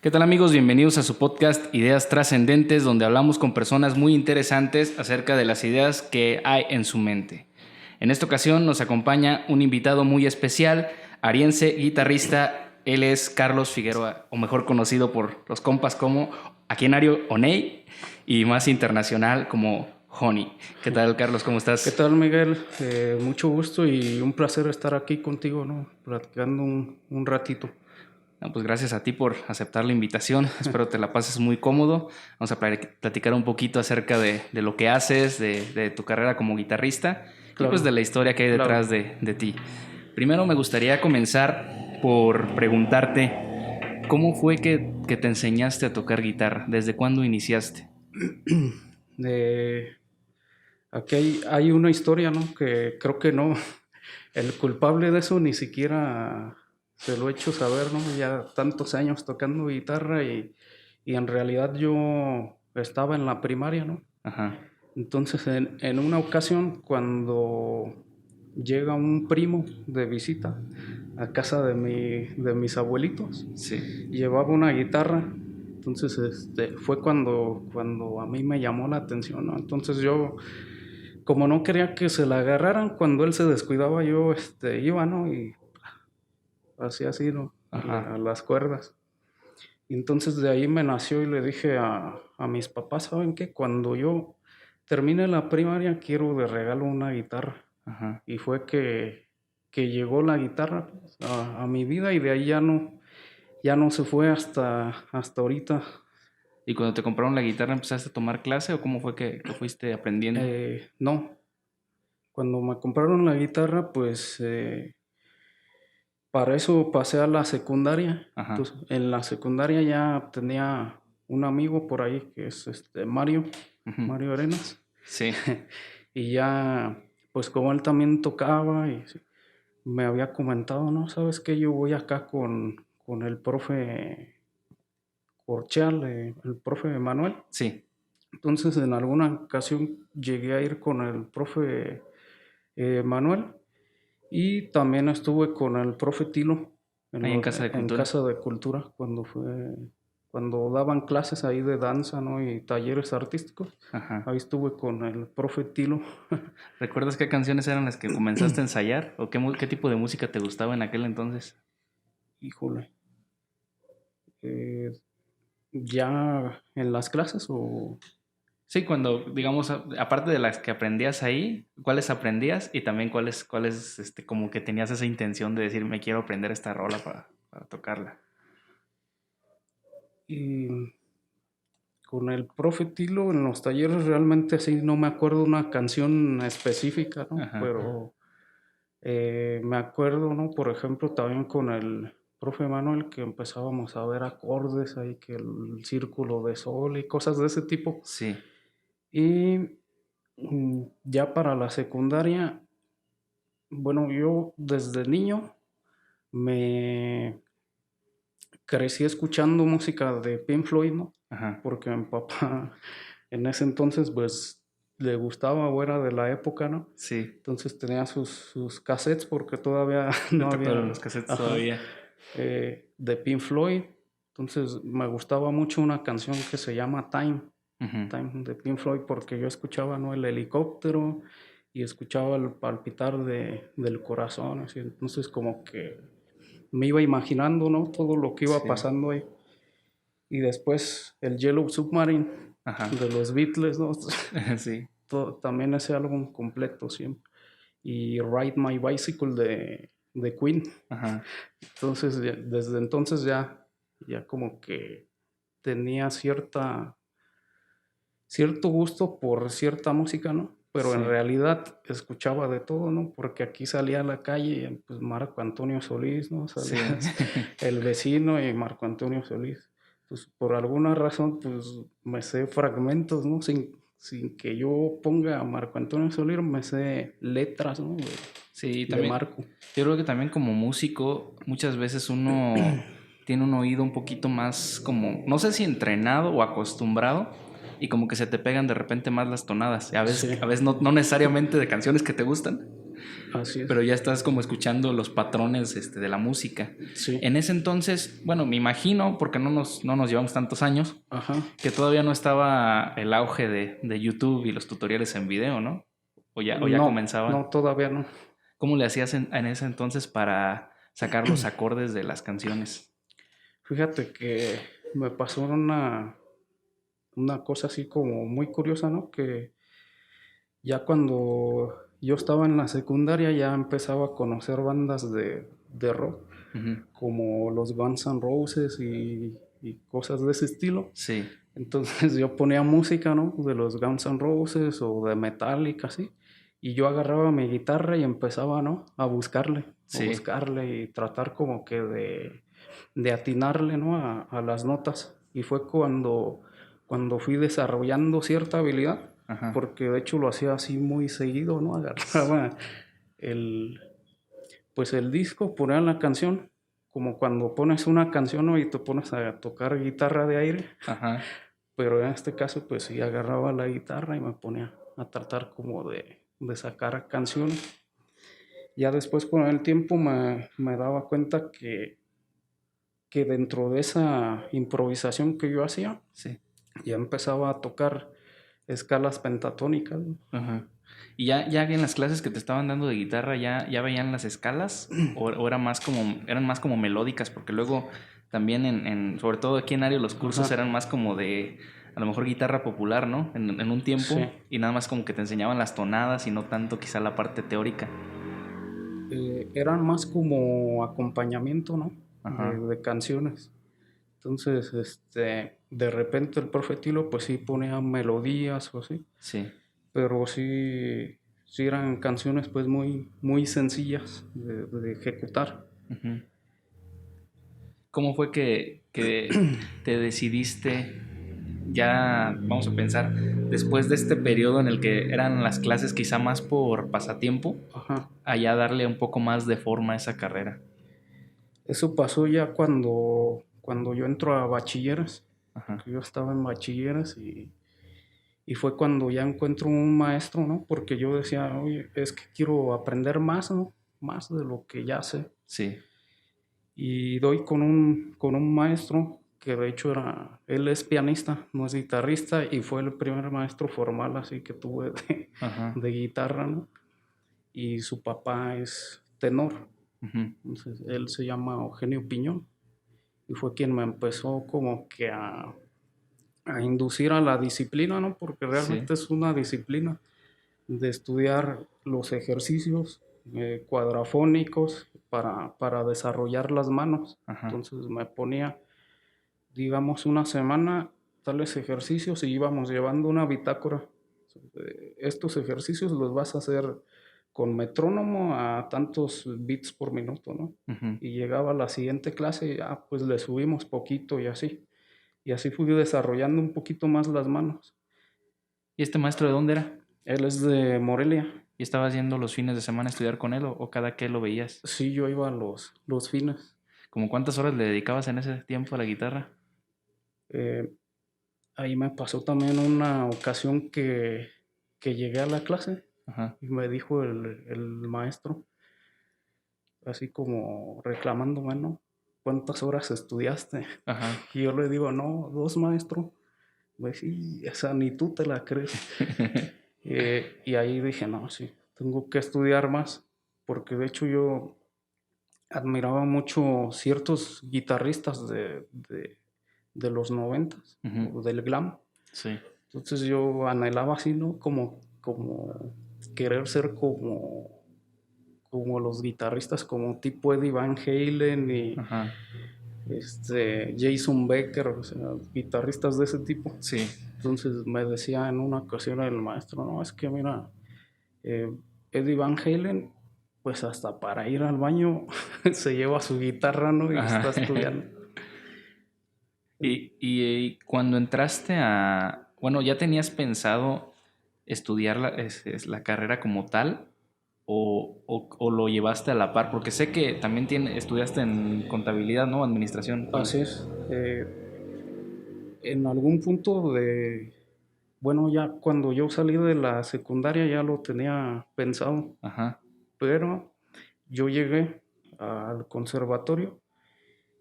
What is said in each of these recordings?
¿Qué tal amigos? Bienvenidos a su podcast Ideas Trascendentes, donde hablamos con personas muy interesantes acerca de las ideas que hay en su mente. En esta ocasión nos acompaña un invitado muy especial, ariense, guitarrista. Él es Carlos Figueroa, o mejor conocido por los compas como aquí en Ario Oney y más internacional como Honey. ¿Qué tal, Carlos? ¿Cómo estás? ¿Qué tal, Miguel? Mucho gusto y un placer estar aquí contigo, ¿no? Platicando un ratito. No, pues gracias a ti por aceptar la invitación. Espero te la pases muy cómodo. Vamos a platicar un poquito acerca de lo que haces, de tu carrera como guitarrista y pues de la historia que hay detrás de ti. Primero me gustaría comenzar por preguntarte, ¿cómo fue que te enseñaste a tocar guitarra? ¿Desde cuándo iniciaste? Aquí hay una historia, ¿no? Que creo que no, el culpable de eso ni siquiera se lo he hecho saber, ¿no? Ya tantos años tocando guitarra y en realidad yo estaba en la primaria, ¿no? Ajá. Entonces, en una ocasión, cuando llega un primo de visita a casa de mis abuelitos, Sí. llevaba una guitarra. Entonces, fue cuando a mí me llamó la atención, ¿no? Entonces yo, como no quería que se la agarraran, cuando él se descuidaba, yo iba, ¿no? Y hacía así, ¿no? Ajá. A las cuerdas. Y entonces de ahí me nació y le dije a mis papás, ¿saben qué? Cuando yo termine la primaria quiero de regalo una guitarra. Ajá. Y fue que llegó la guitarra, pues, a mi vida y de ahí ya no se fue hasta ahorita. ¿Y cuando te compraron la guitarra empezaste a tomar clase o cómo fue que fuiste aprendiendo? No, cuando me compraron la guitarra, pues para eso pasé a la secundaria. Ajá. Entonces, en la secundaria ya tenía un amigo por ahí que es Mario, Ujú. Mario Arenas. Sí. Y ya, pues como él también tocaba y sí, me había comentado, ¿no? ¿Sabes qué? Yo voy acá con el profe Corchal, el profe Manuel. Sí. Entonces en alguna ocasión llegué a ir con el profe Manuel y también estuve con el profe Tilo Ahí en Casa de en Cultura. Casa de Cultura cuando daban clases ahí de danza, ¿no? Y talleres artísticos. Ajá. Ahí estuve con el profe Tilo. ¿Recuerdas qué canciones eran las que comenzaste a ensayar? ¿O qué tipo de música te gustaba en aquel entonces? Híjole. eh, ¿Ya en las clases o...? Sí, cuando, digamos, aparte de las que aprendías ahí, ¿cuáles aprendías? Y también cuáles, como que tenías esa intención de decir, me quiero aprender esta rola para tocarla. Y con el profe Tilo en los talleres realmente así no me acuerdo una canción específica, ¿no? Ajá. Pero me acuerdo, ¿no? Por ejemplo, también con el profe Manuel que empezábamos a ver acordes ahí, que el círculo de sol y cosas de ese tipo. Sí. Y ya para la secundaria, bueno, yo desde niño me crecí escuchando música de Pink Floyd, ¿no? Ajá. Porque mi papá en ese entonces pues le gustaba o era de la época, ¿no? Sí. Entonces tenía sus cassettes porque todavía Te no tocaron había, los cassettes ajá, todavía. de Pink Floyd. Entonces me gustaba mucho una canción que se llama Time, Ujú. Time de Pink Floyd porque yo escuchaba, ¿no? El helicóptero y escuchaba el palpitar del corazón, así. Entonces como que me iba imaginando, ¿no? Todo lo que iba Sí. pasando ahí. Y después el Yellow Submarine Ajá. de los Beatles, ¿no? Sí. También ese álbum completo siempre. Y Ride My Bicycle de Queen. Ajá. Entonces, desde entonces ya como que tenía cierto gusto por cierta música, ¿no? Pero en Sí. realidad escuchaba de todo, ¿no? Porque aquí salía a la calle, pues Marco Antonio Solís, ¿no? Salía Sí. el vecino y Marco Antonio Solís. Pues por alguna razón, pues me sé fragmentos, ¿no? Sin que yo ponga a Marco Antonio Solís, me sé letras, ¿no? Sí, De también, Marco. yo creo que también como músico, muchas veces uno tiene un oído un poquito más como, no sé si entrenado o acostumbrado, y como que se te pegan de repente más las tonadas. Sí, A veces no necesariamente de canciones que te gustan, Así es. Pero ya estás como escuchando los patrones de la música. Sí. En ese entonces, bueno, me imagino, porque no nos llevamos tantos años, Ajá. que todavía no estaba el auge de YouTube y los tutoriales en video, ¿no? O ya No, comenzaban. no, todavía no. ¿Cómo le hacías en ese entonces para sacar los acordes de las canciones? Fíjate que me pasó una cosa así como muy curiosa, ¿no? Que ya cuando yo estaba en la secundaria ya empezaba a conocer bandas de rock, Ujú. como los Guns N' Roses y cosas de ese estilo. Sí, Entonces yo ponía música, ¿no? De los Guns N' Roses o de Metallica, así. Y yo agarraba mi guitarra y empezaba, ¿no? A sí. buscarle y tratar como que de atinarle, ¿no? A las notas. Y fue cuando fui desarrollando cierta habilidad, Ajá. porque de hecho lo hacía así muy seguido, ¿no? Agarraba el, pues el disco, ponía la canción, como cuando pones una canción, ¿no? Y te pones a tocar guitarra de aire, Ajá. pero en este caso pues sí agarraba la guitarra y me ponía a tratar como de sacar canciones. Ya después con el tiempo me daba cuenta que dentro de esa improvisación que yo hacía, Sí. ya empezaba a tocar escalas pentatónicas, ¿no? Ajá. ¿Y ya en las clases que te estaban dando de guitarra ya veían las escalas? ¿O eran más como melódicas? Porque luego también sobre todo aquí en Ario los cursos Ajá, eran más como de a lo mejor guitarra popular, ¿no? En un sí. tiempo y nada más como que te enseñaban las tonadas y no tanto quizá la parte teórica. Eran más como acompañamiento, ¿no? Ajá. De canciones. Entonces, de repente el profe Tilo, pues sí ponía melodías o así, Sí. pero sí eran canciones pues muy sencillas de ejecutar. Ujú. ¿Cómo fue que te decidiste ya, vamos a pensar, después de este periodo en el que eran las clases quizá más por pasatiempo, Ajá. a ya darle un poco más de forma a esa carrera? Eso pasó ya cuando yo entro a bachilleres, Ajá. porque yo estaba en bachilleres y fue cuando ya encuentro un maestro, ¿no? Porque yo decía, oye, es que quiero aprender más, ¿no? Más de lo que ya sé. Sí. Y doy con un maestro que de hecho él es pianista, no es guitarrista, y fue el primer maestro formal así que tuve Ajá. de guitarra, ¿no? Y su papá es tenor, Ujú. entonces él se llama Eugenio Piñón, y fue quien me empezó como que a inducir a la disciplina, ¿no? Porque Sí. realmente es una disciplina de estudiar los ejercicios cuadrafónicos para desarrollar las manos. Ajá. Entonces me ponía, digamos, una semana tales ejercicios y íbamos llevando una bitácora. Estos ejercicios los vas a hacer con metrónomo a tantos beats por minuto, ¿no? Ujú. Y llegaba la siguiente clase y pues le subimos poquito y así. Y así fui desarrollando un poquito más las manos. ¿Y este maestro de dónde era? Él es de Morelia. ¿Y estabas yendo los fines de semana a estudiar con él o cada que lo veías? Sí, yo iba a los fines. ¿Cómo cuántas horas le dedicabas en ese tiempo a la guitarra? Eh, Ahí me pasó también una ocasión que llegué a la clase Ajá. y me dijo el maestro, así como reclamándome, ¿no? ¿Cuántas horas estudiaste? Ajá. Y yo le digo, no, 2, maestro. Me dice, "Y esa ni tú te la crees". Y ahí dije, no, sí, tengo que estudiar más, porque de hecho yo admiraba mucho ciertos guitarristas de los 90s, Ujú. o del glam. Sí. Entonces yo anhelaba así, ¿no? Como querer ser como los guitarristas, como tipo Eddie Van Halen y Ajá. Jason Becker, o sea, guitarristas de ese tipo. Sí. Entonces me decía en una ocasión el maestro, no, es que mira, eh, Eddie Van Halen, pues hasta para ir al baño se lleva su guitarra, ¿no? Y Ajá. está estudiando. Y cuando entraste bueno, ¿ya tenías pensado estudiar la carrera como tal o lo llevaste a la par? Porque sé que también estudiaste en contabilidad, ¿no? Administración. Así es. En algún punto bueno, ya cuando yo salí de la secundaria ya lo tenía pensado. Ajá. Pero yo llegué al conservatorio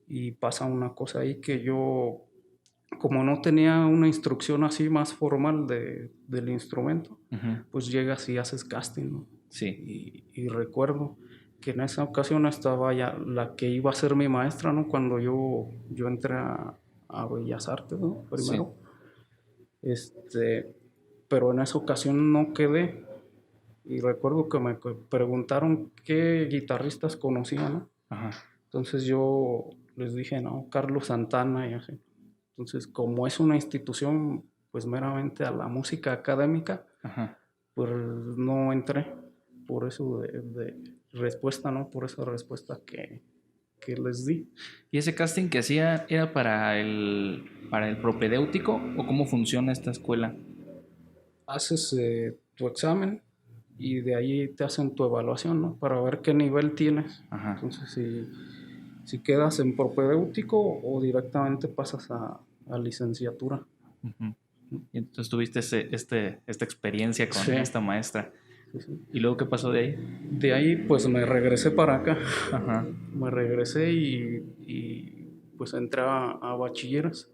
y pasa una cosa ahí que yo, como no tenía una instrucción así más formal del instrumento, Ujú. pues llegas y haces casting, ¿no? Sí, Y recuerdo que en esa ocasión estaba ya la que iba a ser mi maestra, ¿no? Cuando yo entré a Bellas Artes, ¿no? sí. Primero. Pero en esa ocasión no quedé. Y recuerdo que me preguntaron qué guitarristas conocía, ¿no? Ajá, Entonces yo les dije, no, Carlos Santana y así. Entonces, como es una institución, pues meramente a la música académica, ajá. pues no entré por eso de respuesta, ¿no? Por esa respuesta que les di. ¿Y ese casting que hacía era para el propedéutico o cómo funciona esta escuela? Haces tu examen y de ahí te hacen tu evaluación, ¿no? Para ver qué nivel tienes. Ajá. Entonces, si quedas en propedéutico o directamente pasas a licenciatura. Ujú. Y entonces tuviste esta experiencia con Sí, esta maestra. sí, sí. ¿Y luego qué pasó de ahí? De ahí pues me regresé para acá. Ajá. Me regresé pues entré a bachilleres.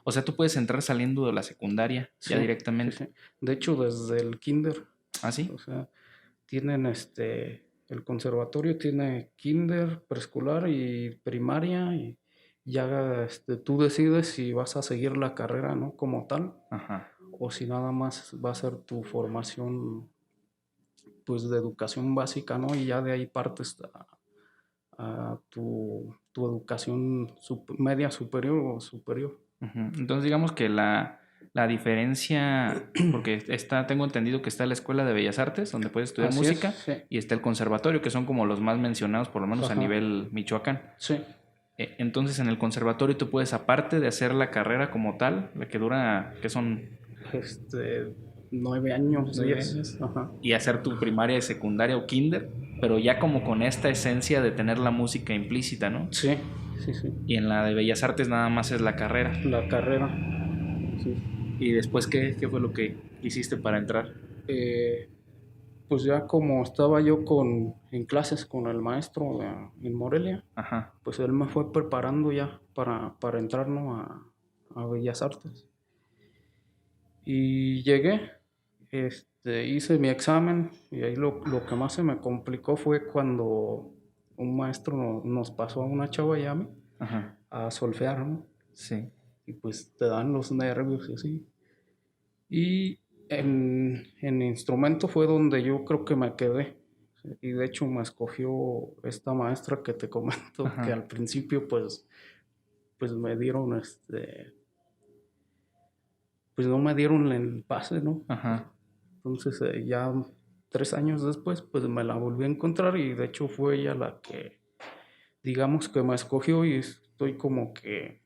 O sea, tú puedes entrar saliendo de la secundaria ya Sí, sí, directamente. sí. De hecho, desde el kinder. ¿Ah, sí? O sea, tienen el conservatorio tiene kinder, preescolar y primaria y ya tú decides si vas a seguir la carrera, ¿no? Como tal, Ajá. o si nada más va a ser tu formación, pues, de educación básica, ¿no? Y ya de ahí partes a tu educación media superior o superior. Ujú. Entonces digamos que la diferencia, porque tengo entendido que está la Escuela de Bellas Artes, donde puedes estudiar Así es, música, sí. y está el conservatorio, que son como los más mencionados, por lo menos a Ajá, nivel Michoacán. sí. Entonces en el conservatorio tú puedes, aparte de hacer la carrera como tal, la que dura, que son Este, 9 años, 10. años, Ajá. y hacer tu primaria y secundaria o kinder, pero ya como con esta esencia de tener la música implícita, ¿no? Sí, sí, sí. Y en la de Bellas Artes nada más es la carrera. La carrera. Sí. ¿Y después qué fue lo que hiciste para entrar? Eh, pues ya como estaba yo en clases con el maestro en Morelia, Ajá, pues él me fue preparando ya para entrar, ¿no? a Bellas Artes. Y llegué, hice mi examen y ahí lo que más se me complicó fue cuando un maestro nos pasó a una chava y a mí ajá, a solfear, ¿no? sí. Y pues te dan los nervios y así. Y en instrumento fue donde yo creo que me quedé. Y de hecho me escogió esta maestra que te comento, que Ajá, al principio pues me dieron pues no me dieron el pase, ¿no? ajá. Entonces ya 3 años después pues me la volví a encontrar y de hecho fue ella la que digamos que me escogió y estoy como que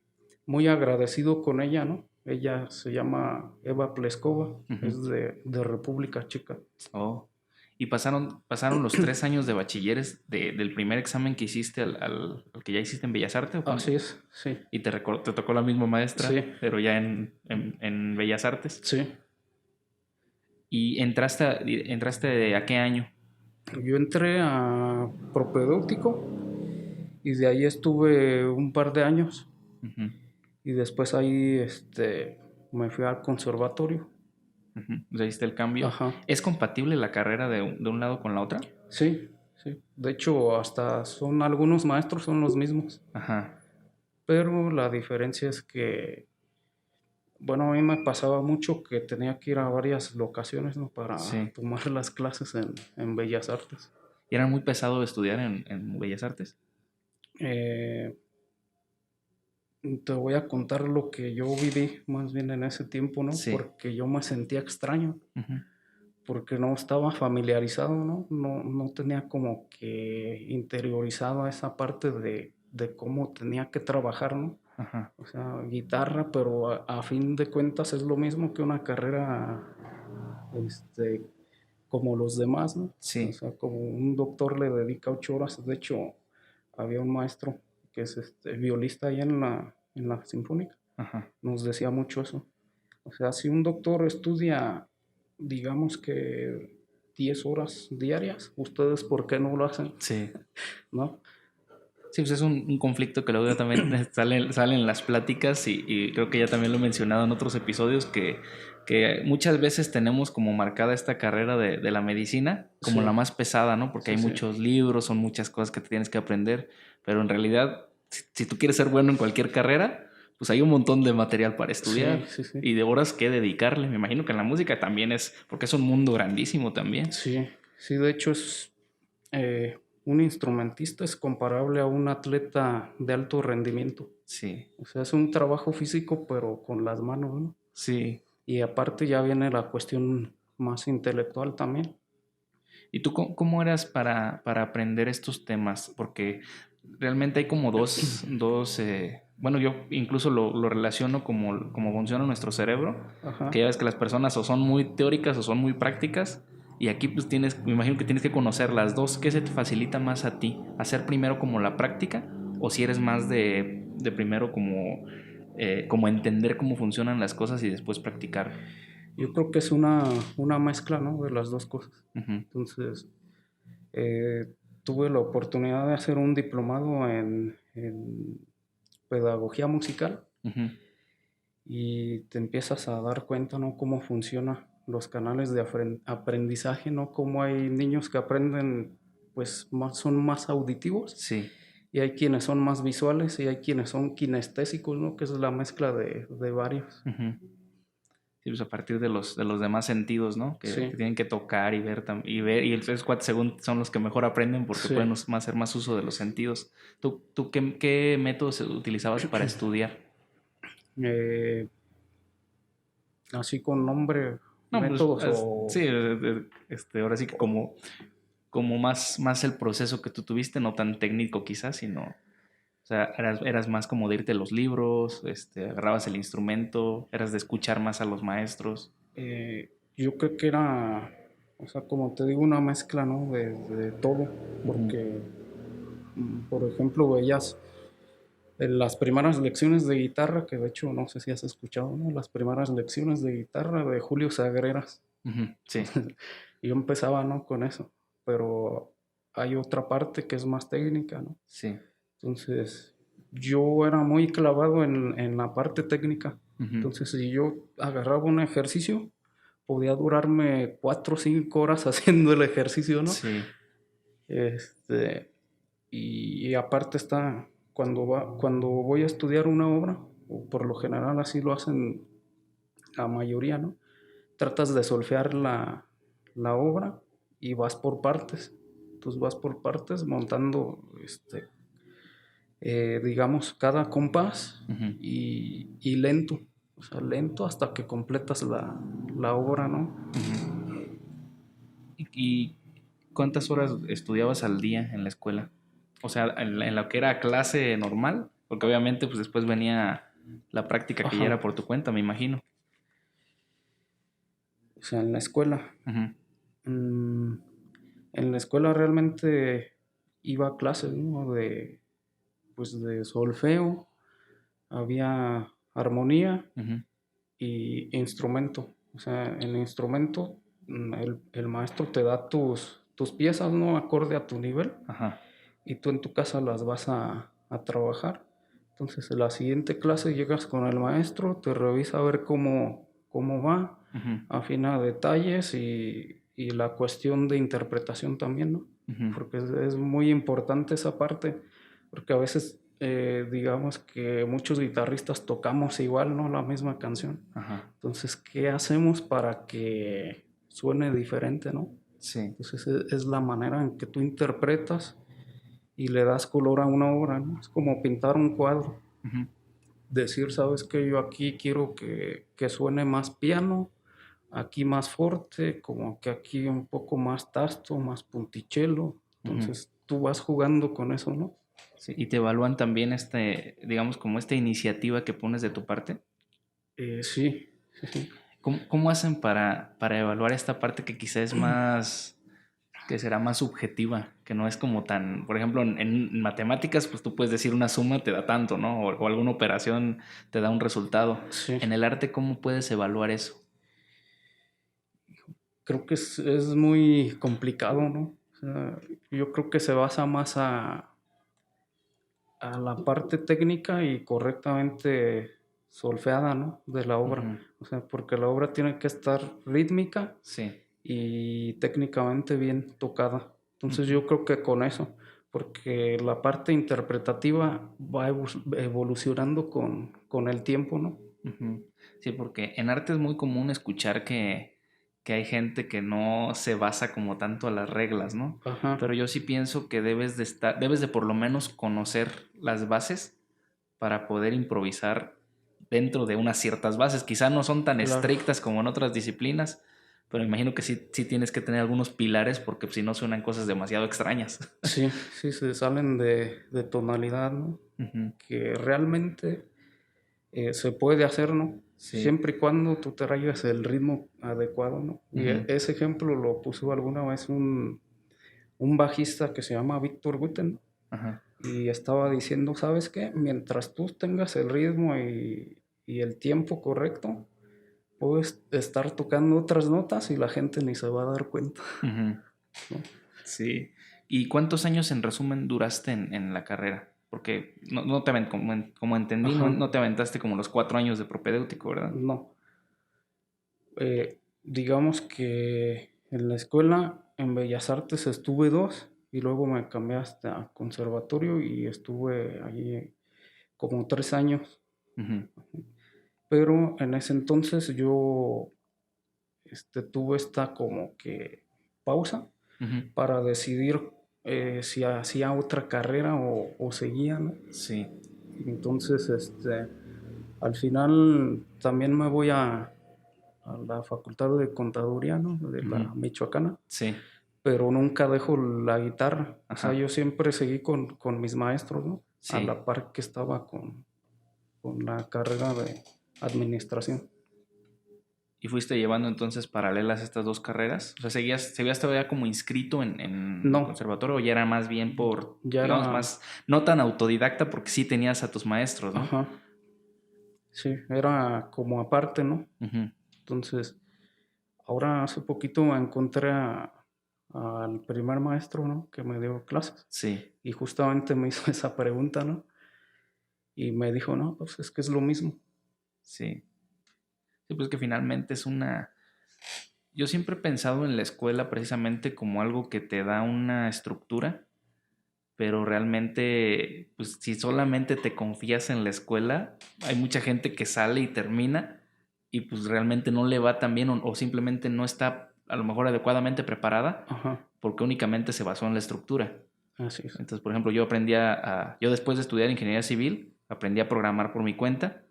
muy agradecido con ella, ¿no? Ella se llama Eva Pleskova, Ujú. es de República Checa. Oh. Y pasaron los 3 años de bachilleres del primer examen que hiciste al que ya hiciste en Bellas Artes, ¿o cómo? Así es, sí, Y te tocó la misma maestra, sí, pero ya en Bellas Artes. sí. ¿Y entraste a qué año? Yo entré a propedéutico y de ahí estuve un par de años Ujú, y después ahí me fui al conservatorio. ujú. O sea, hiciste el cambio. Ajá, ¿Es compatible la carrera de un lado con la otra? sí, sí. De hecho, hasta algunos maestros son los mismos, Ajá, pero la diferencia es que, bueno, a mí me pasaba mucho que tenía que ir a varias locaciones, ¿no? Para sí. tomar las clases en Bellas Artes. ¿Y era muy pesado estudiar en Bellas Artes? Eh, Te voy a contar lo que yo viví más bien en ese tiempo, ¿no? Sí. Porque yo me sentía extraño, Ujú, porque no estaba familiarizado, ¿no? No tenía como que interiorizado esa parte de cómo tenía que trabajar, ¿no? ajá, O sea, guitarra, pero a fin de cuentas es lo mismo que una carrera, este, como los demás, ¿no? O sí. sea, como un doctor le dedica 8 horas. De hecho, había un maestro que es violista ahí en la Sinfónica, Ajá, nos decía mucho eso. O sea, si un doctor estudia, digamos que 10 horas diarias. ¿Ustedes por qué no lo hacen? Sí. ¿No? Sí, pues es un conflicto que luego también sale en las pláticas y creo que ya también lo he mencionado en otros episodios que muchas veces tenemos como marcada esta carrera de la medicina como Sí, la más pesada, ¿no? Porque sí, hay sí. muchos libros, son muchas cosas que te tienes que aprender, pero en realidad, si tú quieres ser bueno en cualquier carrera, pues hay un montón de material para Sí, estudiar sí, sí. y de horas que dedicarle. Me imagino que en la música también es, porque es un mundo grandísimo también. Sí, sí, de hecho un instrumentista es comparable a un atleta de alto rendimiento. Sí, O sea, es un trabajo físico, pero con las manos, ¿no? sí. Y aparte ya viene la cuestión más intelectual también. ¿Y tú cómo eras para aprender estos temas? Porque realmente hay como bueno, yo incluso lo relaciono como funciona nuestro cerebro, Ajá. que ya ves que las personas o son muy teóricas o son muy prácticas, y aquí pues me imagino que tienes que conocer las dos. ¿Qué se te facilita más a ti? ¿Hacer primero como la práctica? ¿O si eres más de primero como entender cómo funcionan las cosas y después practicar? Yo creo que es una mezcla, ¿no? De las dos cosas. Ujú, Entonces, eh, tuve la oportunidad de hacer un diplomado en pedagogía musical ujú. y te empiezas a dar cuenta, ¿no? Cómo funcionan los canales de aprendizaje, ¿no? Cómo hay niños que aprenden, pues, son más auditivos Sí. y hay quienes son más visuales y hay quienes son kinestésicos, ¿no? Que es la mezcla de varios. Ujú. Sí, pues a partir de los demás sentidos, ¿no? Que Sí, tienen que tocar y ver, y esos cuates según son los que mejor aprenden porque sí. pueden hacer más uso de los sentidos. ¿Tú qué métodos utilizabas para estudiar? Eh, Así con nombre, No, pues métodos sí, o... ahora sí que como más el proceso que tú tuviste, no tan técnico quizás, sino, o sea, eras más como de irte a los libros, agarrabas el instrumento, eras de escuchar más a los maestros. Yo creo que era, o sea, como te digo, una mezcla, ¿no? De todo, Ujú, porque, por ejemplo, veías en las primeras lecciones de guitarra, que de hecho no sé si has escuchado, ¿no? Las primeras lecciones de guitarra de Julio Sagreras. ujú, sí, Y yo empezaba, ¿no? Con eso, pero hay otra parte que es más técnica, ¿no? sí. Entonces, yo era muy clavado en la parte técnica. Ujú, Entonces, si yo agarraba un ejercicio, podía durarme 4 o 5 horas haciendo el ejercicio, ¿no? sí. Este, y aparte está, cuando voy a estudiar una obra, o por lo general así lo hacen la mayoría, ¿no? Tratas de solfear la obra y vas por partes. Entonces vas por partes montando, digamos, cada compás Ujú. y lento. O sea, lento hasta que completas la obra, ¿no? Ujú. ¿Y cuántas horas estudiabas al día en la escuela? O sea, en lo que era clase normal, porque obviamente pues después venía la práctica que ya Ajá. era por tu cuenta, me imagino. O sea, en la escuela. Ujú, mm, en la escuela realmente iba a clases, ¿no? Pues de solfeo, había armonía ujú, y instrumento. O sea, en el instrumento el maestro te da tus piezas, ¿no? Acorde a tu nivel ajá, y tú en tu casa las vas a trabajar. Entonces, en la siguiente clase llegas con el maestro, te revisa a ver cómo va, ujú, afina detalles y la cuestión de interpretación también, ¿no? ujú, Porque es muy importante esa parte, porque a veces digamos que muchos guitarristas tocamos igual, ¿no? La misma canción. ajá, Entonces, ¿qué hacemos para que suene diferente, ¿no? sí, Entonces, es la manera en que tú interpretas y le das color a una obra, ¿no? Es como pintar un cuadro. ujú, Decir, ¿sabes qué? Yo aquí quiero que suene más piano, aquí más fuerte, como que aquí un poco más tasto, más puntichelo. ujú, Entonces, tú vas jugando con eso, ¿no? sí. Y te evalúan también digamos, como esta iniciativa que pones de tu parte. Sí, sí, sí. ¿Cómo hacen para evaluar esta parte que quizás es más, que será más subjetiva, que no es como tan, por ejemplo, en matemáticas, pues tú puedes decir una suma te da tanto, ¿no? O alguna operación te da un resultado. Sí. En el arte, ¿cómo puedes evaluar eso? creo que es muy complicado, ¿no? O sea, yo creo que se basa más a la parte técnica y correctamente solfeada, ¿no? De la obra. Ujú. O sea, porque la obra tiene que estar rítmica Sí. y técnicamente bien tocada. Entonces Ujú. yo creo que con eso, porque la parte interpretativa va evolucionando con el tiempo, ¿no? Ujú. Sí, porque en arte es muy común escuchar que hay gente que no se basa como tanto a las reglas, ¿no? Ajá, Pero yo sí pienso que debes de por lo menos conocer las bases para poder improvisar dentro de unas ciertas bases. Quizá no son tan claro. estrictas como en otras disciplinas, pero imagino que sí tienes que tener algunos pilares porque si no suenan cosas demasiado extrañas. Sí, sí, se salen de tonalidad, ¿no? Ujú. Que realmente se puede hacer, ¿no? Sí. Siempre y cuando tú traigas el ritmo adecuado, ¿no? Y Ujú. ese ejemplo lo puso alguna vez un bajista que se llama Víctor Guten Ajá. y estaba diciendo, ¿sabes qué? Mientras tú tengas el ritmo y el tiempo correcto, puedes estar tocando otras notas y la gente ni se va a dar cuenta, Ujú. ¿no? Sí. ¿Y cuántos años en resumen duraste en la carrera? Porque no te como entendí, Ajá, no te aventaste como los 4 años de propedéutico, ¿verdad? no. Digamos que en la escuela, en Bellas Artes, estuve 2 y luego me cambié hasta conservatorio y estuve allí como 3 años. Ujú. Pero en ese entonces yo tuve esta como que pausa Ujú. para decidir si hacía otra carrera o seguía, ¿no? Sí. Entonces, al final también me voy a la Facultad de Contaduría, ¿no? De Ujú. la Michoacana, Sí. pero nunca dejo la guitarra. O sea, Ajá. yo siempre seguí con mis maestros, ¿no? A Sí. la par que estaba con la carrera de administración. ¿Y fuiste llevando entonces paralelas estas dos carreras? O sea, ¿seguías todavía como inscrito en el No, conservatorio o ya era más bien por, ya digamos, era, más, no tan autodidacta porque sí tenías a tus maestros, ¿no? ajá, sí, era como aparte, ¿no? Ujú. Entonces, ahora hace poquito encontré al primer maestro, ¿no? Que me dio clases Sí, y justamente me hizo esa pregunta, ¿no? Y me dijo, no, pues es que es lo mismo. sí. Sí, pues que finalmente es una... Yo siempre he pensado en la escuela precisamente como algo que te da una estructura, pero realmente, pues si solamente te confías en la escuela, hay mucha gente que sale y termina y pues realmente no le va tan bien o simplemente no está a lo mejor adecuadamente preparada Ajá, porque únicamente se basó en la estructura. así es. Entonces, por ejemplo, yo después de estudiar ingeniería civil, aprendí a programar por mi cuenta,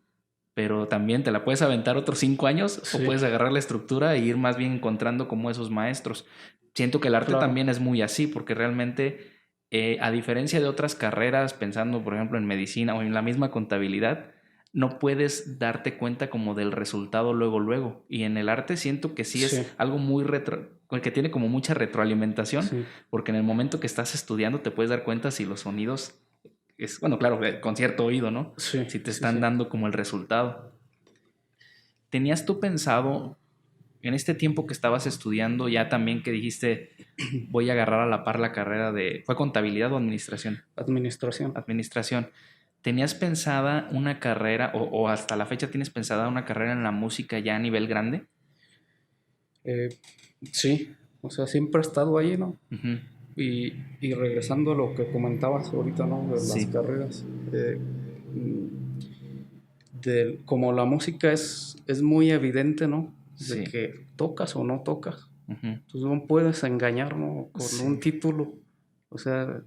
pero también te la puedes aventar otros 5 años o Sí, puedes agarrar la estructura e ir más bien encontrando como esos maestros. Siento que el arte claro. también es muy así, porque realmente, a diferencia de otras carreras, pensando por ejemplo en medicina o en la misma contabilidad, no puedes darte cuenta como del resultado luego, luego. Y en el arte siento que sí Sí, es algo muy que tiene como mucha retroalimentación, sí, porque en el momento que estás estudiando te puedes dar cuenta si los sonidos bueno, claro, con cierto oído, ¿no? sí, Si te sí, están sí. dando como el resultado. ¿Tenías tú pensado en este tiempo que estabas estudiando ya también que dijiste voy a agarrar a la par la carrera de... ¿Fue contabilidad o administración? Administración. Administración. ¿Tenías pensada una carrera o hasta la fecha tienes pensada una carrera en la música ya a nivel grande? Eh, sí, o sea, siempre he estado ahí, ¿no? Ujú. Y regresando a lo que comentabas ahorita, ¿no? De las Sí, carreras. Como la música es muy evidente, ¿no? De sí. que tocas o no tocas. Ujú. Entonces no puedes engañar, ¿no? Con un Sí. título. O sea,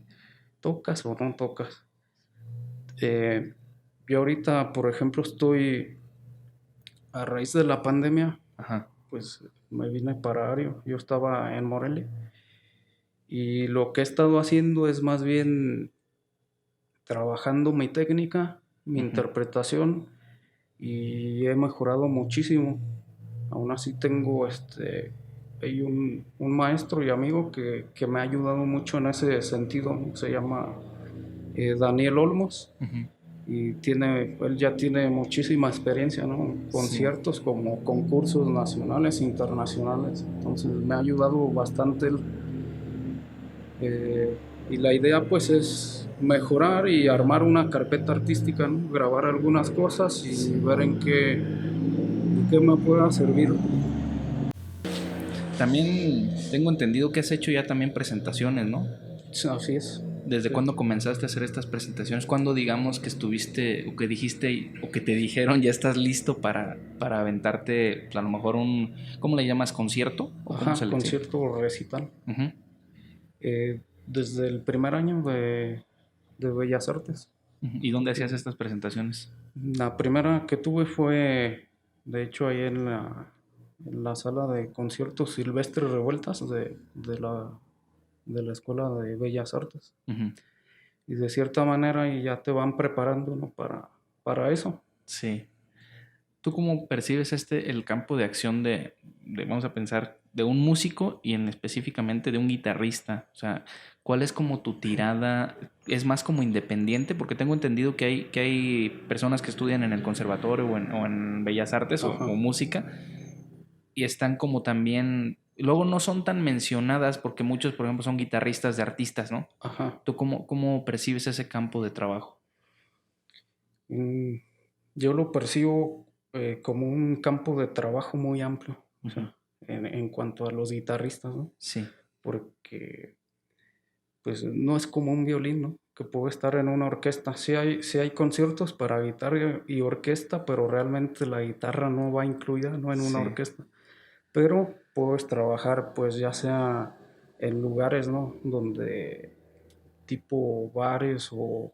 tocas o no tocas. Eh, yo ahorita, por ejemplo, estoy a raíz de la pandemia, Ajá. pues me vine para Ario. Yo estaba en Morelia. Y lo que he estado haciendo es más bien trabajando mi técnica, mi Ujú. interpretación y he mejorado muchísimo. Aún así tengo hay un maestro y amigo que me ha ayudado mucho en ese sentido, ¿no? Se llama Daniel Olmos Ujú. y él ya tiene muchísima experiencia, ¿no? Sí. Conciertos como concursos nacionales, internacionales, entonces me ha ayudado bastante él. Y la idea pues es mejorar y armar una carpeta artística, ¿no? Grabar algunas cosas y Sí. ver en qué me pueda servir. También tengo entendido que has hecho ya también presentaciones, ¿no? Sí, así es. ¿Desde Sí. cuándo comenzaste a hacer estas presentaciones? ¿Cuándo digamos que estuviste o que dijiste o que te dijeron ya estás listo para aventarte pues, a lo mejor un, ¿cómo le llamas? ¿Concierto? ¿O cómo se Ajá, le dice? concierto recital. Ujú. Desde el primer año de Bellas Artes. Ujú. ¿Y dónde hacías estas presentaciones? La primera que tuve fue, de hecho, ahí en la sala de conciertos Silvestre Revueltas de la Escuela de Bellas Artes. Ujú. Y de cierta manera y ya te van preparando, ¿no? para eso. Sí. ¿Tú cómo percibes el campo de acción vamos a pensar, de un músico y en específicamente de un guitarrista? O sea, ¿cuál es como tu tirada? ¿Es más como independiente? Porque tengo entendido que hay personas que estudian en el conservatorio o en Bellas Artes o Ajá, música y están como también, luego no son tan mencionadas porque muchos, por ejemplo, son guitarristas de artistas, ¿no? ajá. ¿Tú cómo percibes ese campo de trabajo? Mm, yo lo percibo como un campo de trabajo muy amplio, o Ujú. sea, en cuanto a los guitarristas, ¿no? Sí, Porque pues no es como un violín, ¿no? Que puede estar en una orquesta. Sí hay conciertos para guitarra y orquesta, pero realmente la guitarra no va incluida, ¿no? En una sí, orquesta. Pero puedes trabajar, pues ya sea en lugares, ¿no? Donde tipo bares o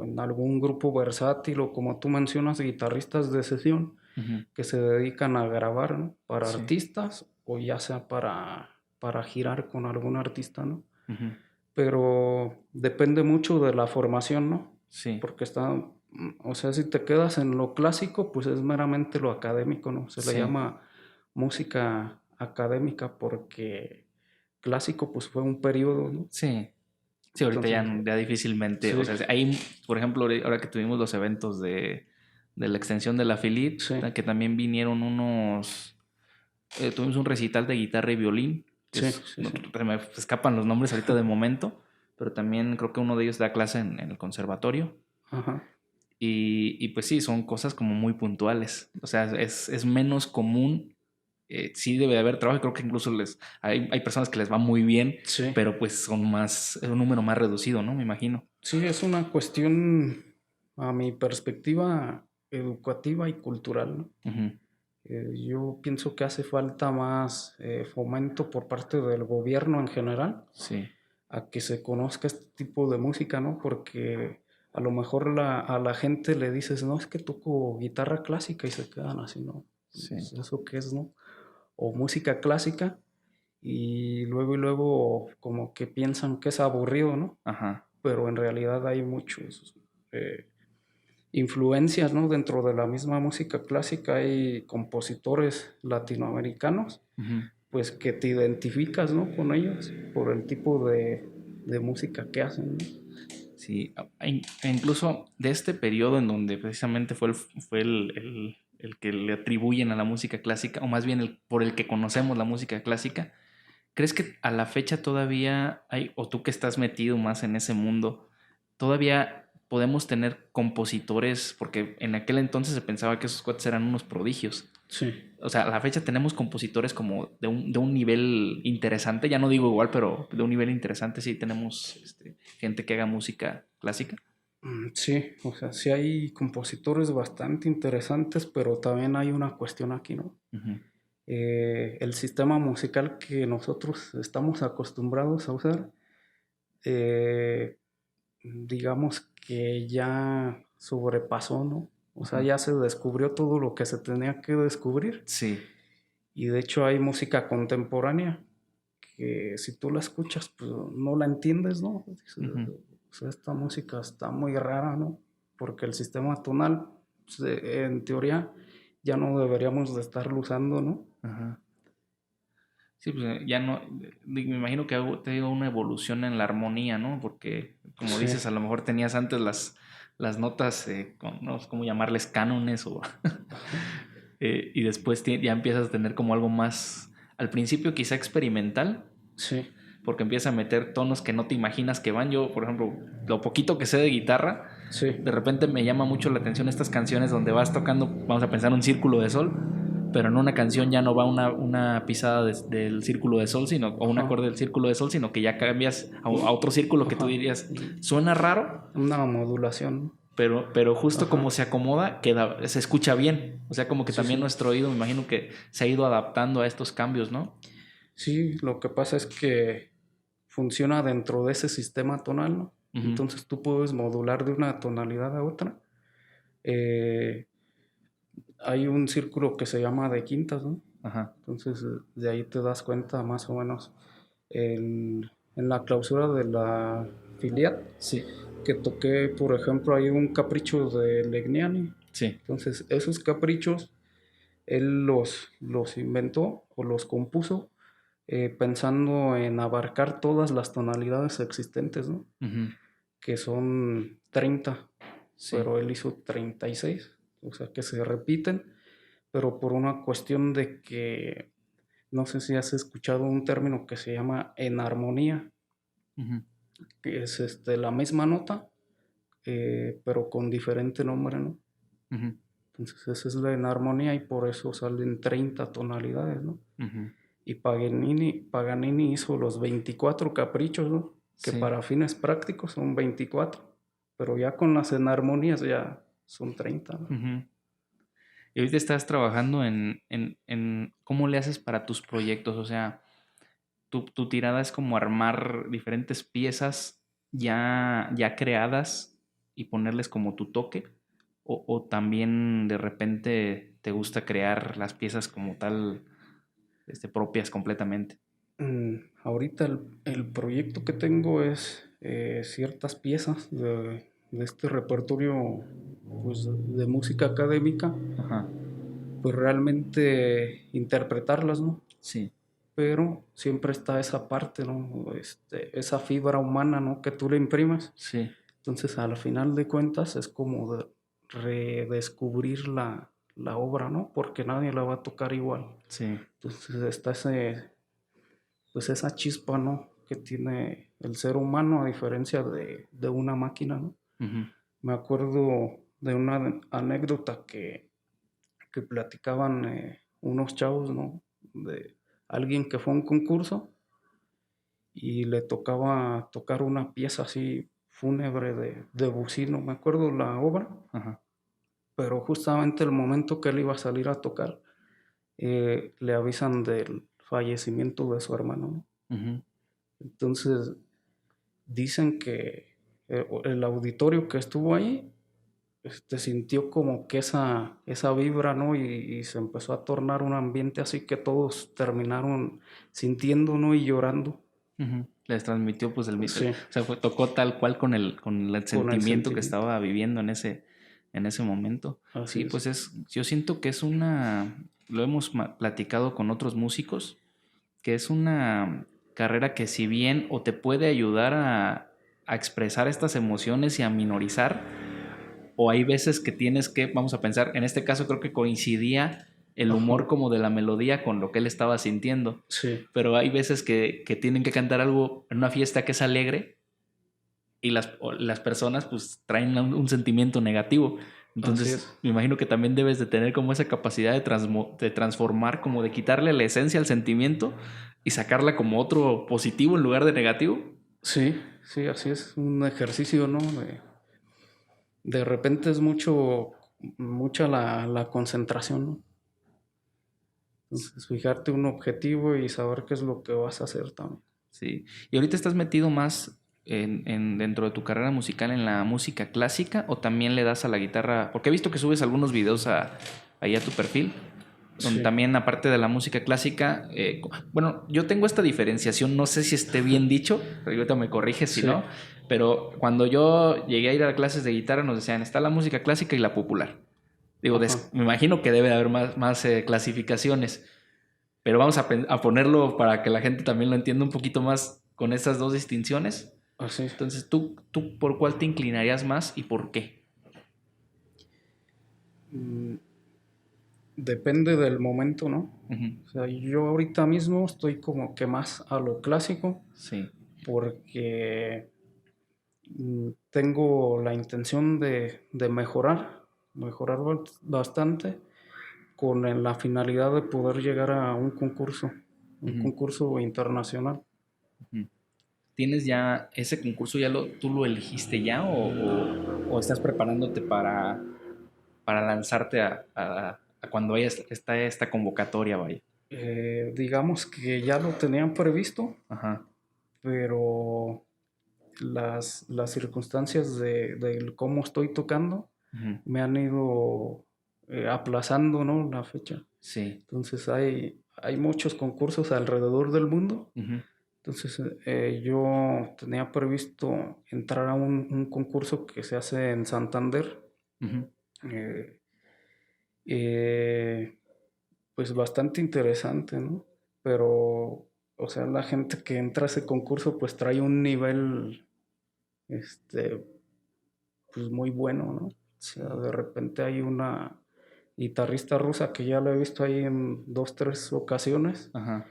en algún grupo versátil o como tú mencionas, guitarristas de sesión ujú, que se dedican a grabar, ¿no? Para sí, artistas o ya sea para girar con algún artista, ¿no? ujú, Pero depende mucho de la formación, ¿no? sí, Porque o sea, si te quedas en lo clásico, pues es meramente lo académico, ¿no? Se le sí. llama música académica porque clásico pues fue un periodo, ¿no? Sí, sí, ahorita ya, Entonces, ya difícilmente, o sí, sea, hay, por ejemplo, ahora que tuvimos los eventos de la extensión de la Filit, sí, que también vinieron tuvimos un recital de guitarra y violín, sí, sí, sí. se me escapan los nombres ahorita de momento, pero también creo que uno de ellos da clase en el conservatorio. Ajá. Y pues sí, son cosas como muy puntuales, o sea, es menos común. Sí debe de haber trabajo, creo que incluso hay personas que les va muy bien, Sí, pero pues es un número más reducido, ¿no? Me imagino. sí, es una cuestión, a mi perspectiva, educativa y cultural, ¿no? Ujú. Yo pienso que hace falta más fomento por parte del gobierno en general Sí, a que se conozca este tipo de música, ¿no? Porque a lo mejor a la gente le dices, no, es que toco guitarra clásica y se quedan así, ¿no? sí, ¿Eso qué es, no? O música clásica y luego como que piensan que es aburrido, ¿no? ajá, Pero en realidad hay muchos influencias, ¿no? Dentro de la misma música clásica hay compositores latinoamericanos, ujú. pues que te identificas, ¿no? Con ellos por el tipo de música que hacen, ¿no? Sí, incluso de este periodo en donde precisamente fue el que le atribuyen a la música clásica, o más bien por el que conocemos la música clásica, ¿crees que a la fecha todavía hay, o tú que estás metido más en ese mundo, todavía podemos tener compositores? Porque en aquel entonces se pensaba que esos cuates eran unos prodigios. Sí. O sea, a la fecha tenemos compositores como de un nivel interesante, ya no digo igual, pero de un nivel interesante sí tenemos gente que haga música clásica. Sí, o sea, sí hay compositores bastante interesantes, pero también hay una cuestión aquí, ¿no? Ujú. El sistema musical que nosotros estamos acostumbrados a usar, eh, digamos que ya sobrepasó, ¿no? O sea, Ujú. ya se descubrió todo lo que se tenía que descubrir. Sí, Y de hecho hay música contemporánea que si tú la escuchas, pues no la entiendes, ¿no? Dices, ujú, o sea, esta música está muy rara, ¿no? Porque el sistema tonal, pues, en teoría, ya no deberíamos de estarlo usando, ¿no? ajá. Sí, pues ya no, me imagino que te digo una evolución en la armonía, ¿no? Porque como Sí, dices, a lo mejor tenías antes las notas, no sé cómo llamarles, cánones o... y después ya empiezas a tener como algo más, al principio quizá experimental. Sí. Porque empieza a meter tonos que no te imaginas que van. Yo, por ejemplo, lo poquito que sé de guitarra, Sí. de repente me llama mucho la atención estas canciones donde vas tocando, vamos a pensar, un círculo de sol, pero en una canción ya no va una pisada del círculo de sol, o un acorde del círculo de sol, sino que ya cambias a otro círculo que tú dirías, suena raro. Una modulación. Pero justo como se acomoda, se escucha bien. O sea, como que también nuestro oído, me imagino que se ha ido adaptando a estos cambios, ¿no? Sí, lo que pasa es que funciona dentro de ese sistema tonal, ¿no? Entonces tú puedes modular de una tonalidad a otra. Hay un círculo que se llama de quintas, ¿no? Ajá. Entonces de ahí te das cuenta más o menos en la clausura de la filial. Sí. Que toqué, por ejemplo, hay un capricho de Legnani. Sí. Entonces esos caprichos él los inventó o los compuso pensando en abarcar todas las tonalidades existentes, ¿no? Que son 30, pero él hizo 36, o sea que se repiten, pero por una cuestión de que, no sé si has escuchado un término que se llama enarmonía, que es la misma nota, pero con diferente nombre, ¿no? Entonces esa es la enarmonía y por eso salen 30 tonalidades, ¿no? Y Paganini hizo los 24 caprichos, ¿no? Que para fines prácticos son 24, pero ya con las enarmonías ya son 30, ¿no? Y ahorita estás trabajando en cómo le haces para tus proyectos, o sea, tu tirada es como armar diferentes piezas ya creadas y ponerles como tu toque, o también de repente te gusta crear las piezas como tal, propias completamente. Ahorita el proyecto que tengo es ciertas piezas de este repertorio pues, de música académica, pues realmente interpretarlas, ¿no? Sí. Pero siempre está esa parte, ¿no? Esa fibra humana, ¿no? Que tú le imprimes. Sí. Entonces, al final de cuentas, es como redescubrir la obra, ¿no? Porque nadie la va a tocar igual. Sí. Entonces, está pues esa chispa, ¿no? Que tiene el ser humano a diferencia de una máquina, ¿no? Me acuerdo de una anécdota que platicaban unos chavos, ¿no? De alguien que fue a un concurso y le tocaba tocar una pieza así fúnebre de Debussy, no me acuerdo la obra, pero justamente el momento que él iba a salir a tocar, le avisan del fallecimiento de su hermano, ¿no? Entonces dicen que el auditorio que estuvo ahí sintió como que esa vibra, ¿no? Y se empezó a tornar un ambiente así que todos terminaron sintiendo, ¿no? Y llorando. Les transmitió pues el mismo, Sí. o sea, tocó tal cual con el sentimiento que estaba viviendo en ese momento. Así Sí, es. pues yo siento que es lo hemos platicado con otros músicos, que es una carrera que si bien o te puede ayudar a expresar estas emociones y a minorizar, o hay veces que tienes que, vamos a pensar, en este caso creo que coincidía el humor como de la melodía con lo que él estaba sintiendo. Sí. Pero hay veces que tienen que cantar algo en una fiesta que es alegre y las personas pues traen un sentimiento negativo. Entonces me imagino que también debes de tener como esa capacidad de transformar, como de quitarle la esencia al sentimiento y sacarla como otro positivo en lugar de negativo. Sí, así es. Un ejercicio, ¿no? De repente es mucha la concentración, ¿no? Entonces, fijarte un objetivo y saber qué es lo que vas a hacer también. Sí. Y ahorita estás metido más dentro de tu carrera musical en la música clásica, o también le das a la guitarra, porque he visto que subes algunos videos ahí a tu perfil, donde también aparte de la música clásica, bueno, yo tengo esta diferenciación, no sé si esté bien dicho, pero ahorita me corriges si no, pero cuando yo llegué a ir a clases de guitarra nos decían, está la música clásica y la popular. Digo, me imagino que debe de haber más clasificaciones, pero vamos a ponerlo para que la gente también lo entienda un poquito más con estas dos distinciones. Así. Entonces, ¿tú por cuál te inclinarías más y por qué? Mm, Depende del momento, ¿no? Ujú. O sea, yo ahorita mismo estoy como que más a lo clásico Sí. porque tengo la intención de mejorar bastante con la finalidad de poder llegar a un Ujú, concurso internacional. ujú. ¿Tienes ya ese concurso, tú lo elegiste ya o estás preparándote para lanzarte a cuando haya esta convocatoria, vaya? Digamos que ya lo tenían previsto, Ajá. pero las circunstancias de cómo estoy tocando Ujú. me han ido aplazando, ¿no? La fecha. Sí. Entonces hay muchos concursos alrededor del mundo. Ujú, Entonces yo tenía previsto entrar a un concurso que se hace en Santander. ujú. eh, eh, pues bastante interesante, ¿no? Pero, o sea, la gente que entra a ese concurso pues trae un nivel, este, pues muy bueno, ¿no? O sea, Sí. de repente hay una guitarrista rusa que ya la he visto ahí en dos, tres ocasiones Ajá.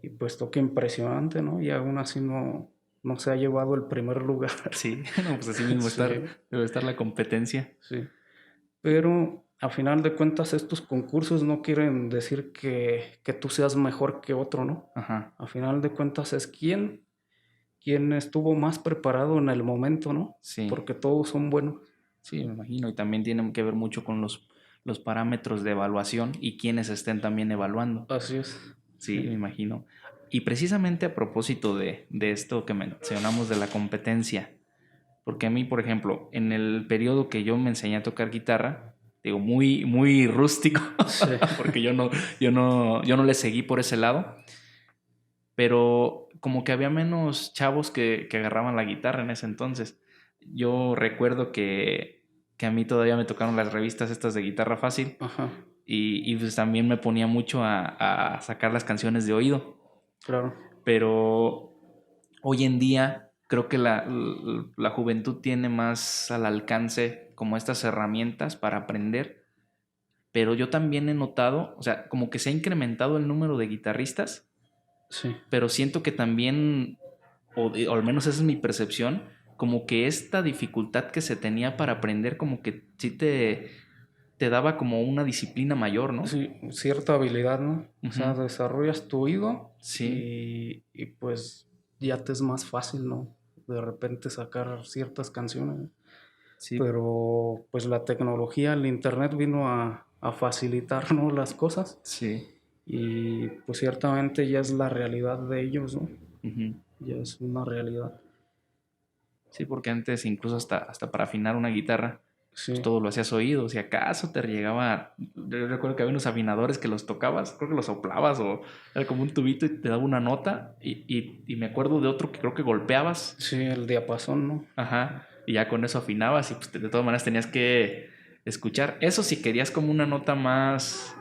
y pues toca impresionante, ¿no? Y aún así no se ha llevado el primer lugar. Sí. No, pues así mismo Sí, debe estar la competencia. sí. Pero a final de cuentas estos concursos no quieren decir que tú seas mejor que otro, ¿no? Ajá. A final de cuentas es quién estuvo más preparado en el momento, ¿no? Sí. Porque todos son buenos. Sí, me imagino. Y también tiene que ver mucho con los parámetros de evaluación y quienes estén también evaluando. Así es. Sí, Sí. me imagino. Y precisamente a propósito de esto que mencionamos de la competencia, porque a mí, por ejemplo, en el periodo que yo me enseñé a tocar guitarra, digo, muy, muy rústico, Sí. porque yo no le seguí por ese lado, pero como que había menos chavos que agarraban la guitarra en ese entonces. Yo recuerdo que a mí todavía me tocaron las revistas estas de guitarra fácil Ajá. y pues también me ponía mucho a sacar las canciones de oído, Claro. pero hoy en día creo que la juventud tiene más al alcance como estas herramientas para aprender, pero yo también he notado, o sea, como que se ha incrementado el número de guitarristas, Sí. pero siento que también, o al menos esa es mi percepción, como que esta dificultad que se tenía para aprender, como que sí te daba como una disciplina mayor, ¿no? Sí, cierta habilidad, ¿no? O sea, Ujú. desarrollas tu oído Sí, y pues ya te es más fácil, ¿no? De repente sacar ciertas canciones. sí, Pero pues la tecnología, el internet vino a facilitar, ¿no? Las cosas sí. y pues ciertamente ya es la realidad de ellos, ¿no? Ujú. Ya es una realidad. Sí, porque antes incluso hasta para afinar una guitarra, pues Sí, todo lo hacías oído. Si acaso te llegaba, yo recuerdo que había unos afinadores que los tocabas, creo que los soplabas o era como un tubito y te daba una nota y me acuerdo de otro que creo que golpeabas, sí, el diapasón, ¿no? ajá, y ya con eso afinabas y pues de todas maneras tenías que escuchar. Eso si querías como una nota más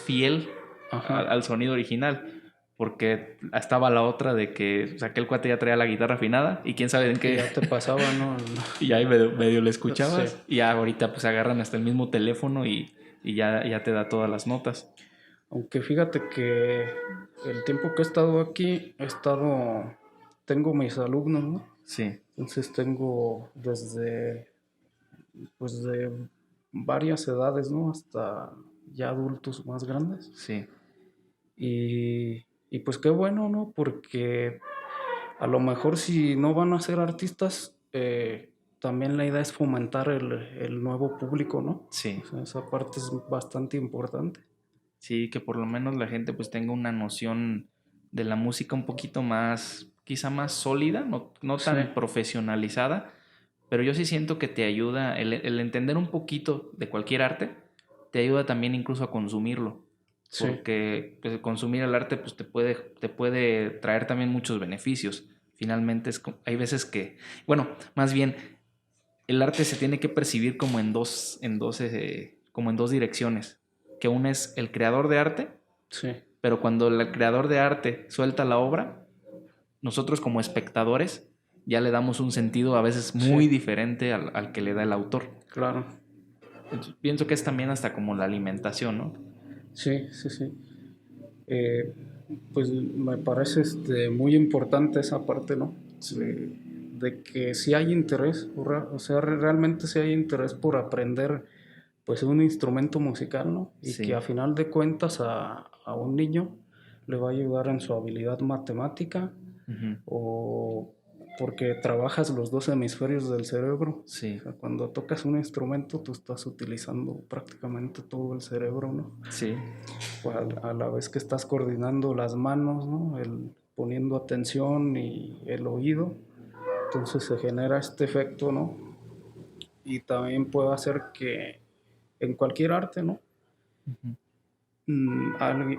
fiel Ajá, al sonido original. Porque estaba la otra de que, o sea, aquel cuate ya traía la guitarra afinada y quién sabe en y qué. ya te pasaba, ¿no? Y ahí medio le Sí. escuchabas. Y ya ahorita pues agarran hasta el mismo teléfono y ya te da todas las notas. Aunque fíjate que el tiempo que he estado aquí, tengo mis alumnos, ¿no? Sí, Entonces tengo desde, pues de varias edades, ¿no? Hasta ya adultos más grandes. sí, Y pues qué bueno, ¿no? Porque a lo mejor si no van a ser artistas, también la idea es fomentar el nuevo público, ¿no? sí. O sea, esa parte es bastante importante. Sí, que por lo menos la gente pues tenga una noción de la música un poquito más, quizá más sólida, no Sí, tan profesionalizada, pero yo sí siento que te ayuda, el entender un poquito de cualquier arte, te ayuda también incluso a consumirlo, sí, porque pues, consumir el arte pues te puede traer también muchos beneficios. Finalmente hay veces que, bueno, más bien el arte se tiene que percibir como como en dos direcciones, que una es el creador de arte, sí, pero cuando el creador de arte suelta la obra, nosotros como espectadores ya le damos un sentido a veces sí, muy diferente al que le da el autor. claro. Entonces, pienso que es también hasta como la alimentación, ¿no? Sí, sí, sí. Eh, pues me parece muy importante esa parte, ¿no? De que si hay interés, o sea, realmente si hay interés por aprender pues un instrumento musical, ¿no? Y que Sí. a final de cuentas a un niño le va a ayudar en su habilidad matemática Ujú. o porque trabajas los dos hemisferios del cerebro. O Sí, sea, cuando tocas un instrumento, tú estás utilizando prácticamente todo el cerebro, ¿no? sí, Pues a la vez que estás coordinando las manos, ¿no? Poniendo atención y el oído, entonces se genera este efecto, ¿no? Y también puede hacer que en cualquier arte, ¿no? ujú,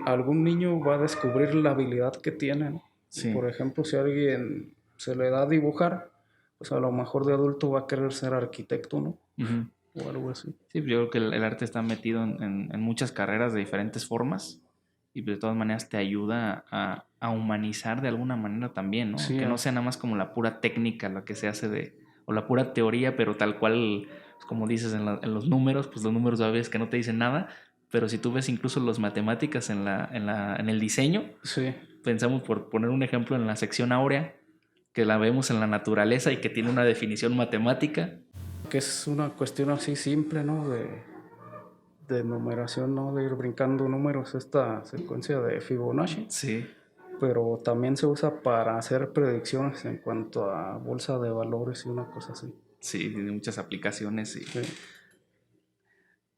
Algún niño va a descubrir la habilidad que tiene, ¿no? sí, Por ejemplo, si a alguien se le da a dibujar, pues a lo mejor de adulto va a querer ser arquitecto, ¿no? ujú. O algo así. Sí, yo creo que el arte está metido en muchas carreras de diferentes formas y de todas maneras te ayuda a humanizar de alguna manera también, ¿no? Sí, Que no sea nada más como la pura técnica lo que se hace o la pura teoría, pero tal cual, pues, como dices en los números, pues los números a veces que no te dicen nada, pero si tú ves incluso las matemáticas en el diseño, sí, pensamos por poner un ejemplo en la sección áurea, que la vemos en la naturaleza y que tiene una definición matemática. que es una cuestión así simple, ¿no? De numeración, ¿no? De ir brincando números, esta secuencia de Fibonacci, Sí, pero también se usa para hacer predicciones en cuanto a bolsa de valores y una cosa así. sí, tiene muchas aplicaciones. Sí.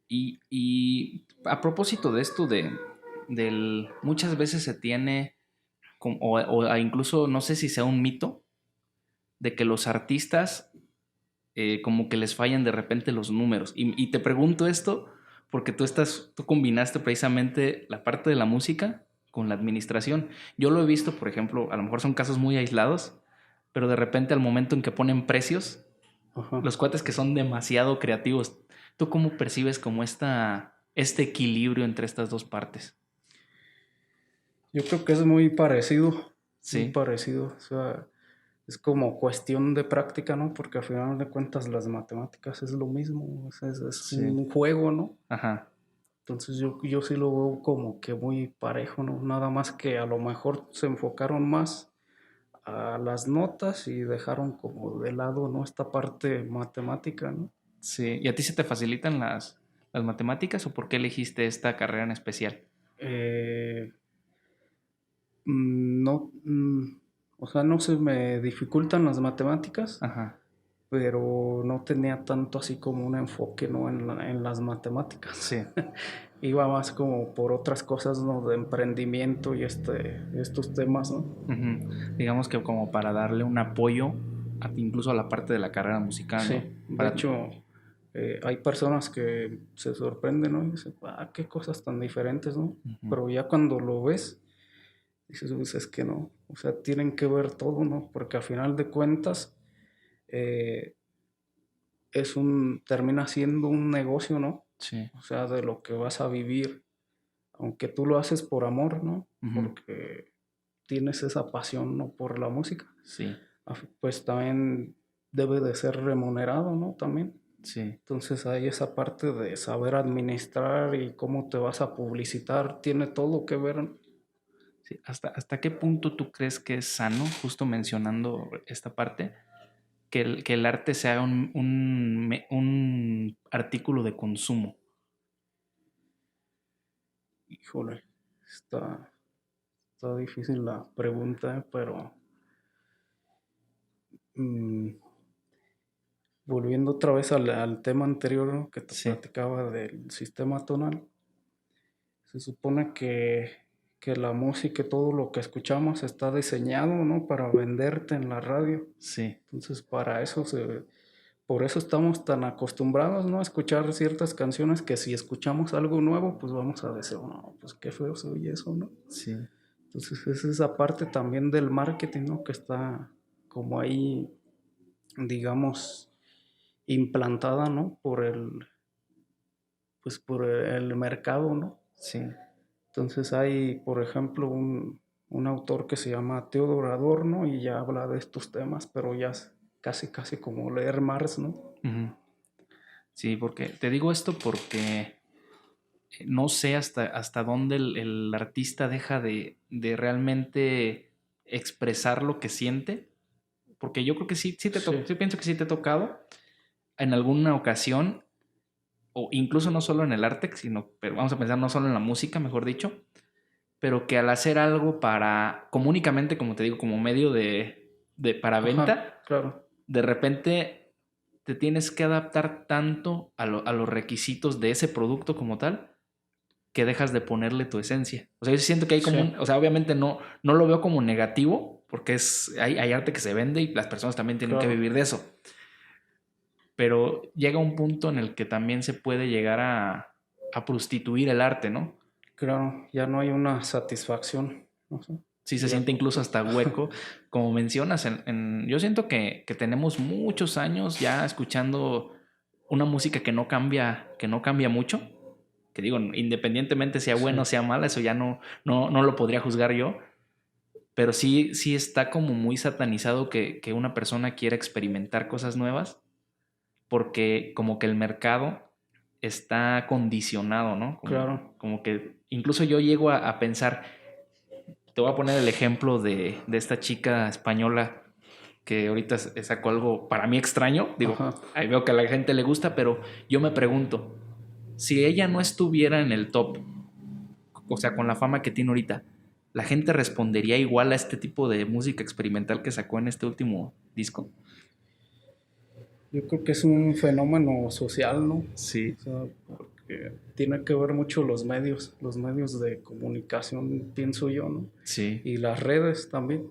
Y a propósito de esto, muchas veces se tiene, incluso no sé si sea un mito, de que los artistas como que les fallan de repente los números. Y te pregunto esto porque tú combinaste precisamente la parte de la música con la administración. Yo lo he visto, por ejemplo, a lo mejor son casos muy aislados, pero de repente al momento en que ponen precios, Ajá. los cuates que son demasiado creativos, ¿tú cómo percibes como este equilibrio entre estas dos partes? Yo creo que es muy parecido, muy Sí, parecido. O sea, es como cuestión de práctica, ¿no? Porque al final de cuentas las matemáticas es lo mismo, es sí, un juego, ¿no? ajá, Entonces yo sí lo veo como que muy parejo, ¿no? Nada más que a lo mejor se enfocaron más a las notas y dejaron como de lado, ¿no? Esta parte matemática, ¿no? sí. ¿Y a ti se te facilitan las matemáticas o por qué elegiste esta carrera en especial? Eh, no, o sea, no se me dificultan las matemáticas, Ajá, pero no tenía tanto así como un enfoque, ¿no? En las matemáticas. sí. Iba más como por otras cosas, ¿no? De emprendimiento y estos temas, ¿no? Ujú. Digamos que como para darle un apoyo incluso a la parte de la carrera musical, ¿no? Sí, de Para, hecho, hay personas que se sorprenden, ¿no? Y dicen, ah, qué cosas tan diferentes, ¿no? ujú, Pero ya cuando lo ves, dices, pues es que no. O sea, tienen que ver todo, ¿no? Porque a final de cuentas, eh, termina siendo un negocio, ¿no? sí, O sea, de lo que vas a vivir, aunque tú lo haces por amor, ¿no? ujú, Porque tienes esa pasión, ¿no? Por la música. sí, Pues también debe de ser remunerado, ¿no? También. sí, Entonces hay esa parte de saber administrar y cómo te vas a publicitar, tiene todo que ver. sí. ¿Hasta qué punto tú crees que es sano, justo mencionando esta parte, que el arte sea un artículo de consumo? Híjole, está, está difícil la pregunta, pero mm, volviendo otra vez al tema anterior, ¿no? Que te Sí, platicaba del sistema tonal, se supone que la música y todo lo que escuchamos está diseñado, ¿no? Para venderte en la radio. sí, Entonces, por eso estamos tan acostumbrados, ¿no? A escuchar ciertas canciones que si escuchamos algo nuevo, pues vamos a decir, no, pues qué feo se oye eso, ¿no? sí, Entonces, es esa parte también del marketing, ¿no? Que está como ahí, digamos, implantada, ¿no? Pues por el mercado, ¿no? sí, Entonces hay, por ejemplo, un autor que se llama Theodor Adorno y ya habla de estos temas, pero ya es casi, casi como leer Marx, ¿no? ujú. Sí, porque te digo esto porque no sé hasta dónde el artista deja de realmente expresar lo que siente, porque yo creo que Sí, sí pienso que sí te ha tocado en alguna ocasión, o incluso no solo en el arte, sino, pero vamos a pensar no solo en la música, mejor dicho, pero que al hacer algo como únicamente, como te digo, como medio para ajá, venta, claro, de repente te tienes que adaptar tanto a los requisitos de ese producto como tal, que dejas de ponerle tu esencia. O sea, yo siento que hay sí, o sea, obviamente no lo veo como negativo, porque hay arte que se vende y las personas también tienen que claro, vivir de eso. Pero llega un punto en el que también se puede llegar a prostituir el arte, ¿no? claro, ya no hay una satisfacción, no sé, Sí se ya siente no, incluso hasta hueco, como mencionas. Yo siento que tenemos muchos años ya escuchando una música que no cambia mucho. Que digo, independientemente sea sí, buena o sea mala, eso ya no lo podría juzgar yo. Pero sí está como muy satanizado que una persona quiera experimentar cosas nuevas, porque como que el mercado está condicionado, ¿no? claro, Como que incluso yo llego a pensar, te voy a poner el ejemplo de esta chica española que ahorita sacó algo para mí extraño. Digo, ajá. ahí veo que a la gente le gusta, pero yo me pregunto, si ella no estuviera en el top, o sea, con la fama que tiene ahorita, ¿la gente respondería igual a este tipo de música experimental que sacó en este último disco? Yo creo que es un fenómeno social, ¿no? Sí, O sea, porque tiene que ver mucho los medios de comunicación, pienso yo, ¿no? sí. Y las redes también,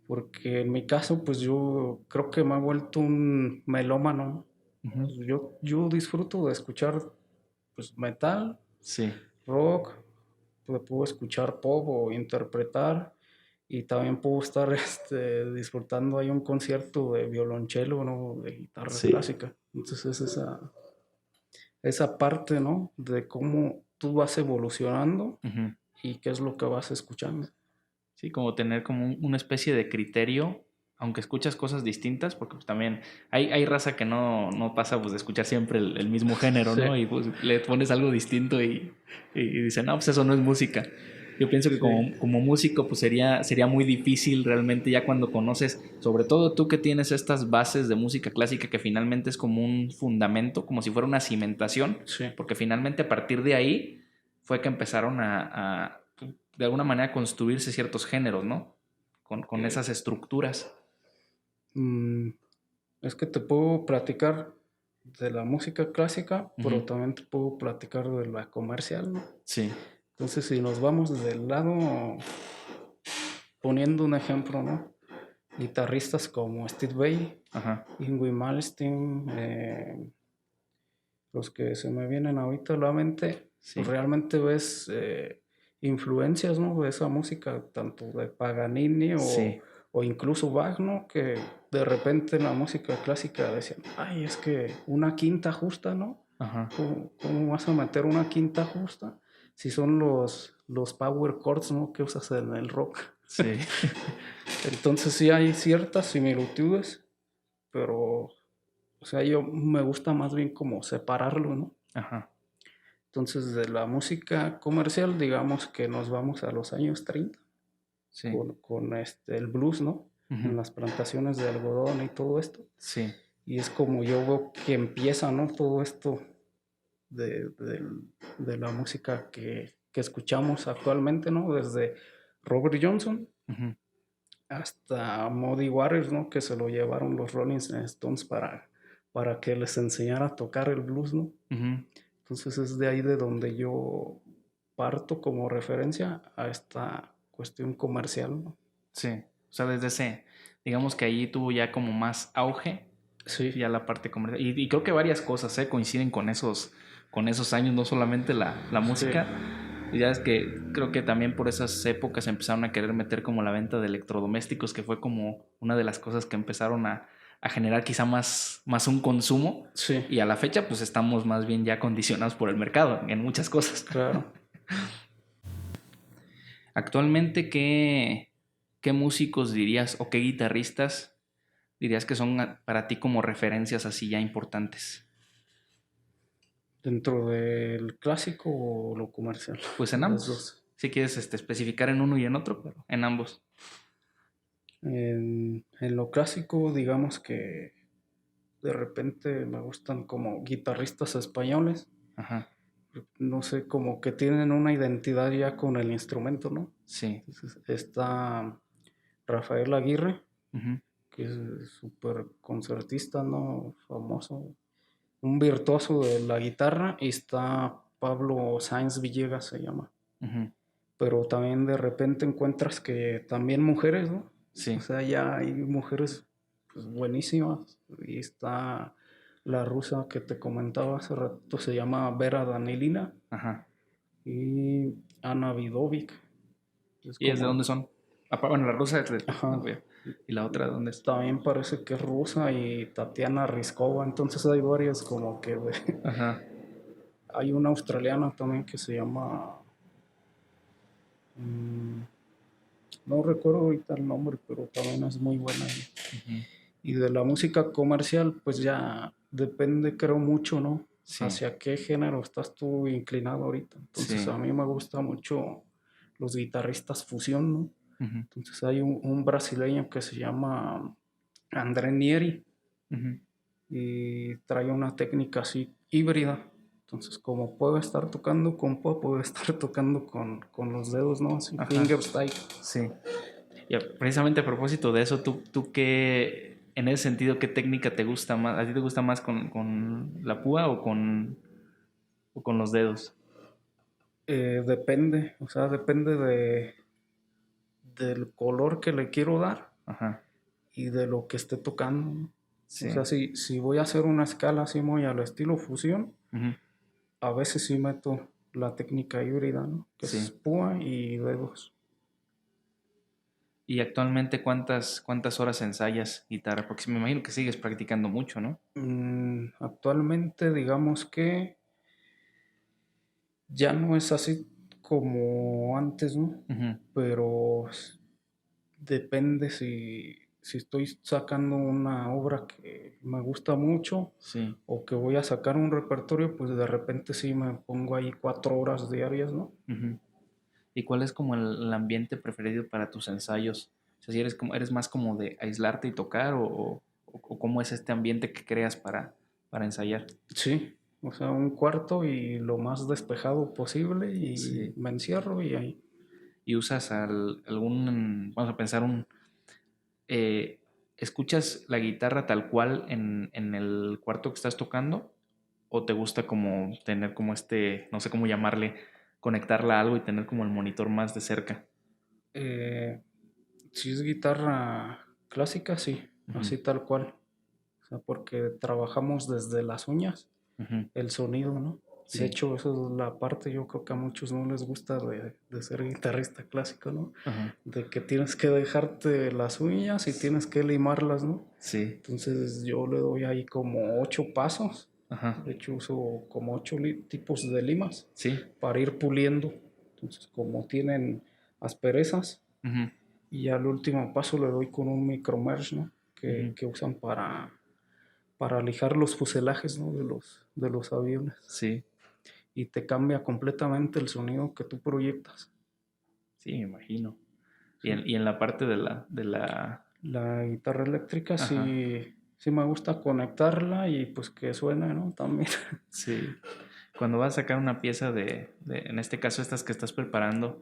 porque en mi caso, pues yo creo que me he vuelto un melómano, ¿no? Ujú. Pues yo disfruto de escuchar, pues, metal, Sí, rock, pues, puedo escuchar pop o interpretar, y también puedo estar disfrutando ahí un concierto de violonchelo, ¿no? De guitarra sí. clásica. Entonces esa parte, ¿no? De cómo tú vas evolucionando Ujú. y qué es lo que vas escuchando. Sí, como tener como una especie de criterio, aunque escuchas cosas distintas, porque pues también hay raza que no pasa pues de escuchar siempre el mismo género, Sí, ¿no? Y pues le pones algo distinto y dicen, no, pues eso no es música. Yo pienso que sí, como músico pues sería muy difícil realmente ya cuando conoces, sobre todo tú que tienes estas bases de música clásica que finalmente es como un fundamento, como si fuera una cimentación, sí. porque finalmente a partir de ahí fue que empezaron de alguna manera construirse ciertos géneros, ¿no? Con Eh, esas estructuras. mm, es que te puedo platicar de la música clásica, pero Ujú. también te puedo platicar de la comercial, ¿no? Sí, Entonces, si nos vamos del lado, poniendo un ejemplo, ¿no? Guitarristas como Steve Vai, ajá, Yngwie Malmsteen, los que se me vienen ahorita a la mente, pues sí, realmente ves influencias, ¿no? De esa música, tanto de Paganini sí, o incluso Bach, ¿no? Que de repente en la música clásica decían, ay, es que una quinta justa, ¿no? ajá, ¿Cómo vas a meter una quinta justa si son los power chords, ¿no? Que usas en el rock? sí, Entonces sí hay ciertas similitudes, pero, o sea, yo me gusta más bien como separarlo, ¿no? ajá, Entonces, de la música comercial, digamos que nos vamos a los años 30 sí, con el blues, ¿no? En ujú, las plantaciones de algodón y todo esto. sí, Y es como yo veo que empieza, ¿no? Todo esto de la música que escuchamos actualmente, ¿no? Desde Robert Johnson ujú, hasta Muddy Waters, ¿no? Que se lo llevaron los Rolling Stones para que les enseñara a tocar el blues, ¿no? ujú, Entonces es de ahí de donde yo parto como referencia a esta cuestión comercial, ¿no? sí. O sea, digamos que allí tuvo ya como más auge, Sí, ya la parte comercial. Y creo que varias cosas, coinciden con esos años, no solamente la sí, música. Ya es que creo que también por esas épocas empezaron a querer meter como la venta de electrodomésticos, que fue como una de las cosas que empezaron a generar quizá más un consumo. sí, Y a la fecha pues estamos más bien ya condicionados por el mercado en muchas cosas. claro. Actualmente, qué músicos dirías o qué guitarristas dirías que son para ti como referencias así ya importantes? ¿Dentro del clásico o lo comercial? Pues en Las ambos. dos. Si quieres especificar en uno y en otro, pero en ambos. En lo clásico, digamos que de repente me gustan como guitarristas españoles. Ajá. No sé, como que tienen una identidad ya con el instrumento, ¿no? Sí. Entonces está Rafael Aguirre, Ujú. que es súper concertista, ¿no? Famoso, un virtuoso de la guitarra, y está Pablo Sáenz Villegas, se llama. Ujú. Pero también de repente encuentras que también mujeres, ¿no? O Sí. sea, ya hay mujeres pues, buenísimas. Y está la rusa que te comentaba hace rato, se llama Vera Danilina, Ajá. y Ana Vidovic. Es ¿Y es de dónde como, son? Bueno, la rusa es ajá, ¿Y la otra de dónde es? también parece que es rusa, y Tatiana Riskova. Entonces hay varias como que Ajá. hay una australiana también que se llama, mm, no recuerdo ahorita el nombre, pero también es muy buena. Ujú. Y de la música comercial, pues ya depende, creo mucho, ¿no? Sí. Hacia qué género estás tú inclinado ahorita. Entonces Sí. a mí me gusta mucho los guitarristas fusión, ¿no? Ujú. Entonces hay un brasileño que se llama André Nieri, Ujú. y trae una técnica así híbrida. Entonces, como puedo estar tocando con pop, puedo estar tocando con los dedos, ¿no? Así, Ajá. fingerstyle. Sí. Precisamente a propósito de eso, ¿tú qué, en ese sentido, qué técnica te gusta más? ¿A ti te gusta más con la púa o con los dedos? Depende, o sea, depende del color que le quiero dar Ajá. y de lo que esté tocando, ¿no? O sea, Sí. si voy a hacer una escala así muy al estilo fusión, Ujú. a veces sí meto la técnica híbrida, ¿no? Que es Sí. púa y dedos. ¿Y actualmente cuántas horas ensayas guitarra? Porque me imagino que sigues practicando mucho, ¿no? Actualmente, digamos que ya no es así como antes, ¿no? Ujú. Pero depende si estoy sacando una obra que me gusta mucho Sí. o que voy a sacar un repertorio, pues de repente sí me pongo ahí 4 horas diarias, ¿no? Ujú. ¿Y cuál es como el ambiente preferido para tus ensayos? O sea, si eres más como de aislarte y tocar o cómo es este ambiente que creas para ensayar. Sí, o sea, un cuarto y lo más despejado posible, y Sí. me encierro y ahí. ¿Y usas vamos a pensar eh, escuchas la guitarra tal cual en el cuarto que estás tocando? ¿O te gusta como tener como no sé cómo llamarle, conectarla a algo y tener como el monitor más de cerca? Eh, si es guitarra clásica, sí, Ujú. así tal cual. O sea, porque trabajamos desde las uñas Ujú. el sonido, ¿no? De Sí. hecho, esa es la parte, yo creo que a muchos no les gusta de ser guitarrista clásico, ¿no? Ajá. De que tienes que dejarte las uñas y tienes que limarlas, ¿no? Sí. Entonces yo le doy ahí como 8 pasos. Ajá. De hecho, uso como 8 tipos de limas Sí. para ir puliendo. Entonces, como tienen asperezas, Ujú. y al último paso le doy con un micromerge, ¿no? Ujú. Que usan para lijar los fuselajes, ¿no? De los aviones. Sí. Y te cambia completamente el sonido que tú proyectas. Sí, me imagino. Y Sí. en la parte de la. La guitarra eléctrica Ajá. sí me gusta conectarla y pues que suene, ¿no? También. Sí. Cuando vas a sacar una pieza en este caso estas que estás preparando,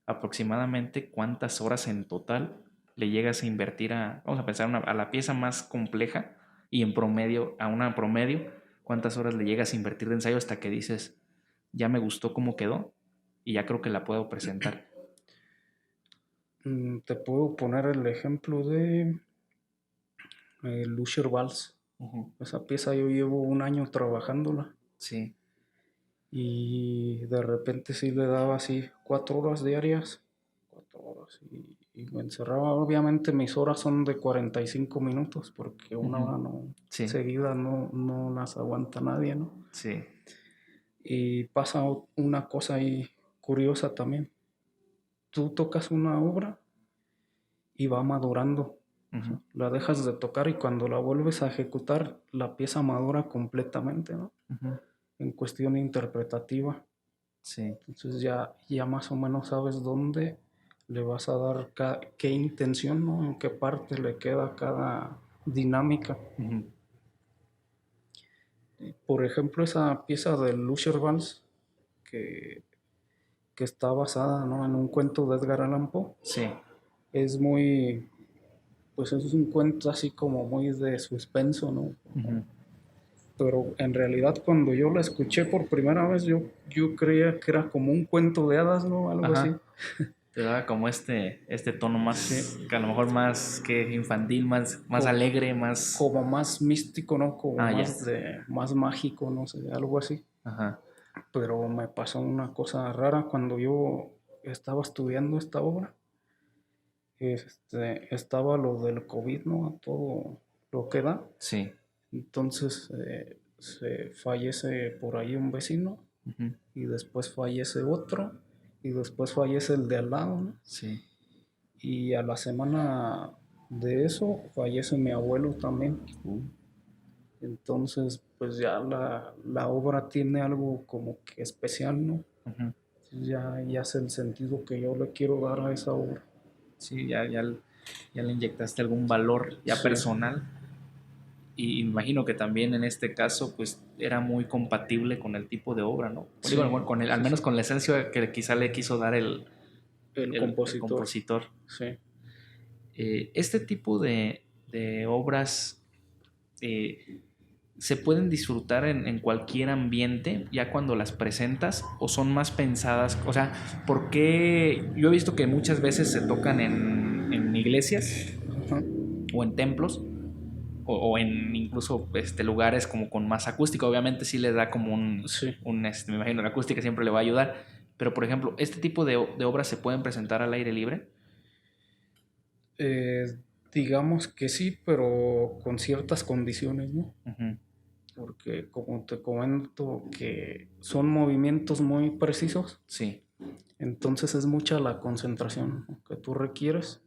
aproximadamente cuántas horas en total le llegas a invertir vamos a pensar, a la pieza más compleja y en promedio, a una promedio, cuántas horas le llegas a invertir de ensayo hasta que dices, ya me gustó cómo quedó y ya creo que la puedo presentar. Te puedo poner el ejemplo de Lusher Vals. Ujú. Esa pieza yo llevo un año trabajándola, Sí. y de repente sí le daba así 4 horas diarias, 4 horas, y me encerraba. Obviamente mis horas son de 45 minutos porque una Ujú. hora no, Sí. seguida no las aguanta nadie, ¿no? Sí. Y pasa una cosa ahí curiosa también. Tú tocas una obra y va madurando. O Ujú. sea, la dejas de tocar y cuando la vuelves a ejecutar, la pieza madura completamente, ¿no? Ujú. en cuestión interpretativa. Sí. Entonces ya más o menos sabes dónde le vas a dar qué intención, ¿no? En qué parte le queda cada dinámica. Ujú. Por ejemplo, esa pieza de Lusher Vals, que, que está basada, ¿no?, en un cuento de Edgar Allan Poe, Sí. es muy, pues es un cuento así como muy de suspenso, ¿no? Ujú. Pero en realidad cuando yo la escuché por primera vez, yo creía que era como un cuento de hadas, ¿no? Algo así. Ajá. Te da como este tono más, Sí, que a lo mejor más que infantil, más co- alegre, más... como más místico, ¿no? Como Ah, ya. más mágico, no sé, algo así. Ajá. Pero me pasó una cosa rara cuando yo estaba estudiando esta obra. Estaba lo del COVID, ¿no? A todo lo que da. Sí. Entonces se fallece por ahí un vecino Ujú. y después fallece otro y después fallece el de al lado, ¿no? Sí. Y a la semana de eso fallece mi abuelo también. Uh, Entonces, pues ya la obra tiene algo como que especial, ¿no? ujú. Ya es el sentido que yo le quiero dar a esa obra. Sí, ya le inyectaste algún valor ya Sí, personal. Y imagino que también en este caso, pues era muy compatible con el tipo de obra, ¿no? Digo, sí, bueno, al sí, menos sí. con la esencia que quizá le quiso dar El el compositor, compositor. sí. Este tipo de obras eh, se pueden disfrutar en cualquier ambiente ya cuando las presentas o son más pensadas. O sea, porque yo he visto que muchas veces se tocan en iglesias Ajá. o en templos o en incluso lugares como con más acústica. Obviamente sí les da como Sí. me imagino la acústica siempre le va a ayudar. Pero por ejemplo, ¿este tipo de obras se pueden presentar al aire libre? Eh, digamos que sí, pero con ciertas condiciones, ¿no? Ujú. Porque como te comento que son movimientos muy precisos, Sí, entonces es mucha la concentración, ¿no?, que tú requieres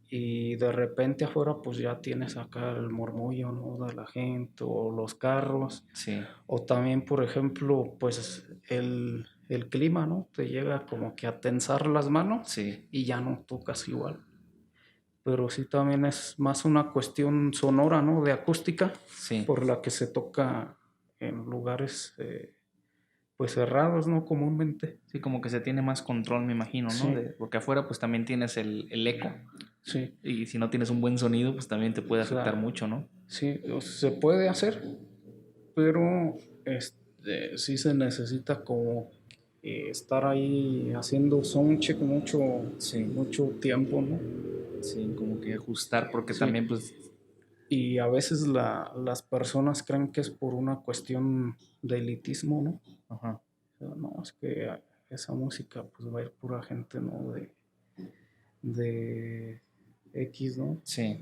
y de repente afuera pues ya tienes acá el murmullo, ¿no?, de la gente o los carros sí, o también por ejemplo pues el clima, ¿no? Te llega como que a tensar las manos sí, y ya no tocas igual. Pero sí también es más una cuestión sonora, ¿no? De acústica, sí. por la que se toca en lugares pues cerrados, ¿no? Comúnmente. Sí, como que se tiene más control, me imagino, ¿no? Sí, Porque afuera pues también tienes el eco sí. y si no tienes un buen sonido pues también te puede O afectar sea, mucho, ¿no? sí, se puede hacer, pero sí se necesita como estar ahí haciendo soundcheck Sí, mucho tiempo, ¿no? sí, como que ajustar porque Sí. también pues, Y a veces las personas creen que es por una cuestión de elitismo, ¿no? ajá, O sea, no, es que esa música pues va a ir pura gente, ¿no? De X, ¿no? sí,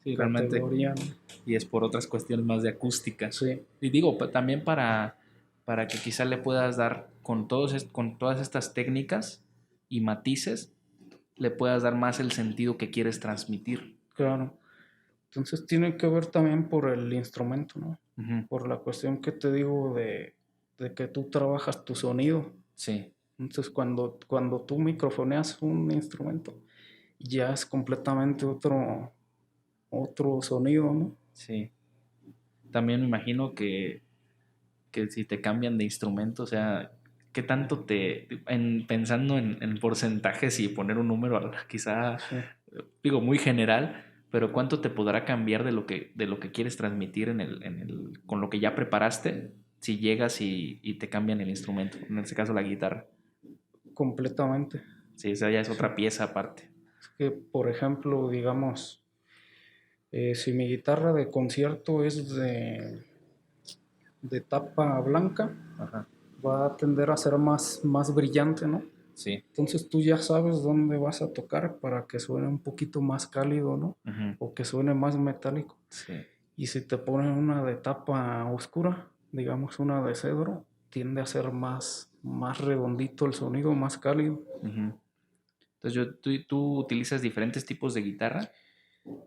sí, realmente, Categoría, ¿no? y es por otras cuestiones más de acústica. Sí, Y digo, también para que quizás le puedas dar con todas estas técnicas y matices, le puedas dar más el sentido que quieres transmitir. claro. Entonces tiene que ver también por el instrumento, ¿no? Ujú. Por la cuestión que te digo de que tú trabajas tu sonido. Sí, Entonces cuando tú microfoneas un instrumento, ya es completamente otro sonido, ¿no? sí. También me imagino que si te cambian de instrumento, o sea, ¿qué tanto pensando en porcentajes y poner un número quizá, Sí. digo, muy general, pero cuánto te podrá cambiar de lo que quieres transmitir con lo que ya preparaste si llegas y te cambian el instrumento, en este caso la guitarra? Completamente. Sí, esa ya es Sí. otra pieza aparte. Es que, por ejemplo, digamos, si mi guitarra de concierto es de tapa blanca, Ajá, va a tender a ser más brillante, ¿no? sí. Entonces tú ya sabes dónde vas a tocar para que suene un poquito más cálido, ¿no? Ujú. O que suene más metálico. Sí. Y si te ponen una de tapa oscura, digamos una de cedro, tiende a ser más redondito el sonido, más cálido. Ujú. Entonces, tú utilizas diferentes tipos de guitarra.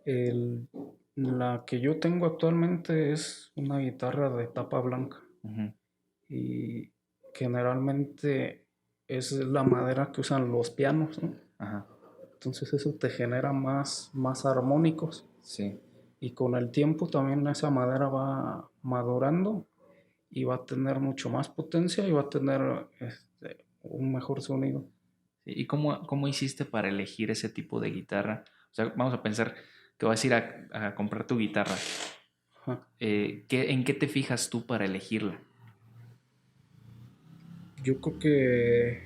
El- la que yo tengo actualmente es una guitarra de tapa blanca. Ujú. y generalmente es la madera que usan los pianos, ¿no? Ajá. Entonces eso te genera más armónicos Sí. y con el tiempo también esa madera va madurando y va a tener mucho más potencia y va a tener un mejor sonido. ¿Y cómo hiciste para elegir ese tipo de guitarra? O sea, vamos a pensar que vas a ir a comprar tu guitarra. Ajá. ¿En qué te fijas tú para elegirla? Yo creo que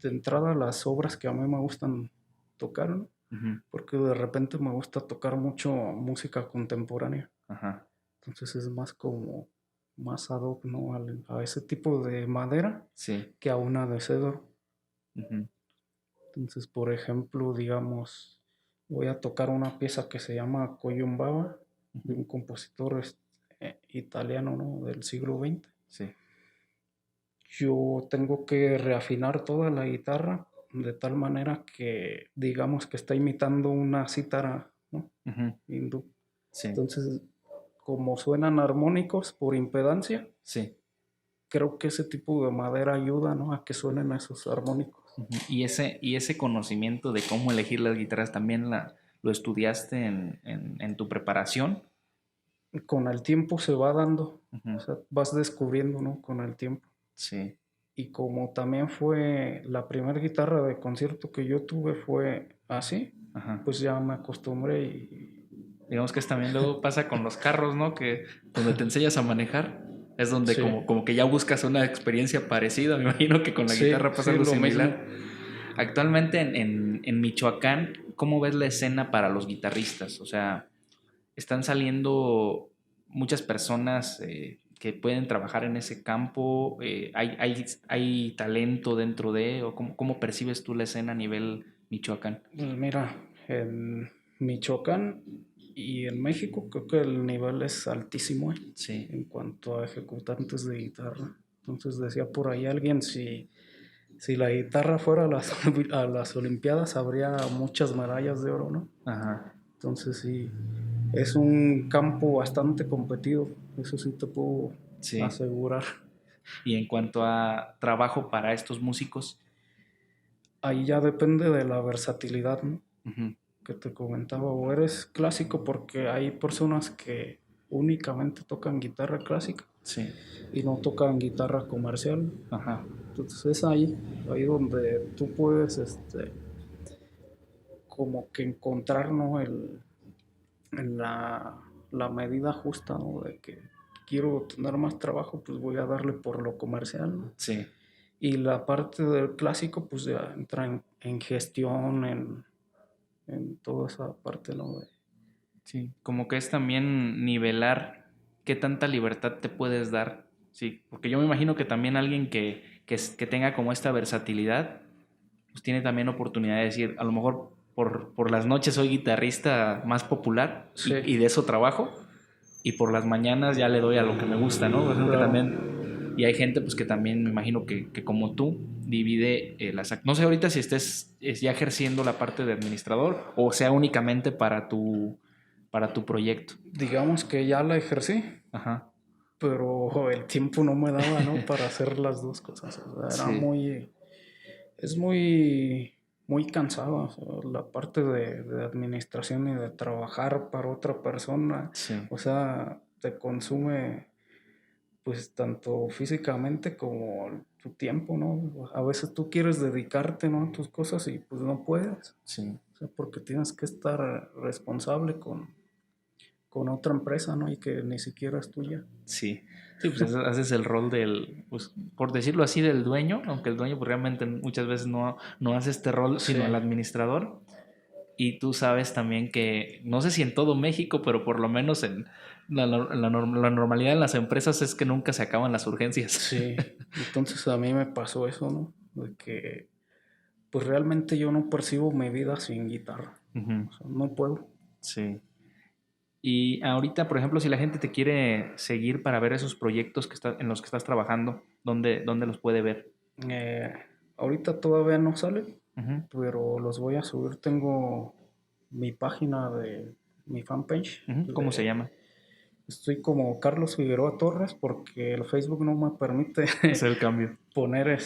de entrada las obras que a mí me gustan tocar, ¿no? Ujú. Porque de repente me gusta tocar mucho música contemporánea. Ajá. Entonces es más como más ad hoc, ¿no? A ese tipo de madera Sí. que a una de cedro. Ujú. Entonces, por ejemplo, digamos, voy a tocar una pieza que se llama Coyumbaba, de Ujú. un compositor italiano, ¿no? Del siglo XX. Sí. Yo tengo que reafinar toda la guitarra de tal manera que digamos que está imitando una cítara, ¿no? Ujú. Hindú. Sí. Entonces, como suenan armónicos por impedancia, Sí. creo que ese tipo de madera ayuda, ¿no? A que suenen esos armónicos. Ujú. Y ese conocimiento de cómo elegir las guitarras también lo estudiaste en tu preparación. Con el tiempo se va dando, o Ujú. sea, vas descubriendo, ¿no? Con el tiempo. Sí. Y como también fue la primera guitarra de concierto que yo tuve fue así, Ajá. pues ya me acostumbré y Digamos que también luego pasa con los carros, ¿no? Que donde te enseñas a manejar es donde sí, como que ya buscas una experiencia parecida. Me imagino que con la sí, guitarra pasa sí, algo lo mismo. similar. Actualmente en Michoacán, ¿cómo ves la escena para los guitarristas? O sea, están saliendo muchas personas que pueden trabajar en ese campo. ¿Hay talento dentro de? ¿O cómo percibes tú la escena a nivel Michoacán? Pues mira, en Michoacán y en México creo que el nivel es altísimo, Sí. en cuanto a ejecutantes de guitarra. Entonces decía por ahí alguien, si la guitarra fuera a las, a las Olimpiadas habría muchas medallas de oro, ¿no? Ajá. Entonces sí, es un campo bastante competido, eso sí te puedo Sí. asegurar. Y en cuanto a trabajo para estos músicos, Ahí ya depende de la versatilidad, ¿no? ujú, Que te comentaba, o eres clásico porque hay personas que únicamente tocan guitarra clásica sí, y no tocan guitarra comercial. ajá, Entonces es ahí donde tú puedes, como que encontrar, ¿no? La medida justa, ¿no? De que quiero tener más trabajo, pues voy a darle por lo comercial, ¿no? sí, Y la parte del clásico, pues ya entra en gestión, en toda esa parte, ¿no? sí. Como que es también nivelar qué tanta libertad te puedes dar, sí, porque yo me imagino que también alguien que tenga como esta versatilidad, pues tiene también oportunidad de decir, a lo mejor por las noches soy guitarrista más popular Sí, y de eso trabajo, y por las mañanas ya le doy a lo que me gusta, ¿no? Por ejemplo, que claro. también, y hay gente pues que también me imagino que como tú divide no sé ahorita si estés ya ejerciendo la parte de administrador o sea únicamente para tu proyecto. Digamos que ya la ejercí, Ajá, pero el tiempo no me daba, ¿no? Para hacer las dos cosas. O sea, sí, es muy cansado. O sea, la parte de administración y de trabajar para otra persona, sí, o sea, te consume pues tanto físicamente como tu tiempo, ¿no? A veces tú quieres dedicarte, ¿no? A tus cosas y pues no puedes. sí, O sea, porque tienes que estar responsable con otra empresa, ¿no? Y que ni siquiera es tuya. sí. Sí, pues haces el rol del, pues, por decirlo así, del dueño, aunque el dueño pues, realmente muchas veces no hace este rol, Sí, sino el administrador. Y tú sabes también que, no sé si en todo México, pero por lo menos en la normalidad en las empresas es que nunca se acaban las urgencias. sí. Entonces a mí me pasó eso, ¿no? De que pues realmente yo no percibo mi vida sin guitarra. Ujú. O sea, no puedo. Sí. Y ahorita, por ejemplo, si la gente te quiere seguir para ver esos proyectos en los que estás trabajando, ¿dónde los puede ver? Eh, Ahorita todavía no sale, Ujú, pero los voy a subir. Tengo mi página de mi fanpage ujú. ¿Cómo se llama? Estoy como Carlos Figueroa Torres porque el Facebook no me permite Hacer el cambio. poner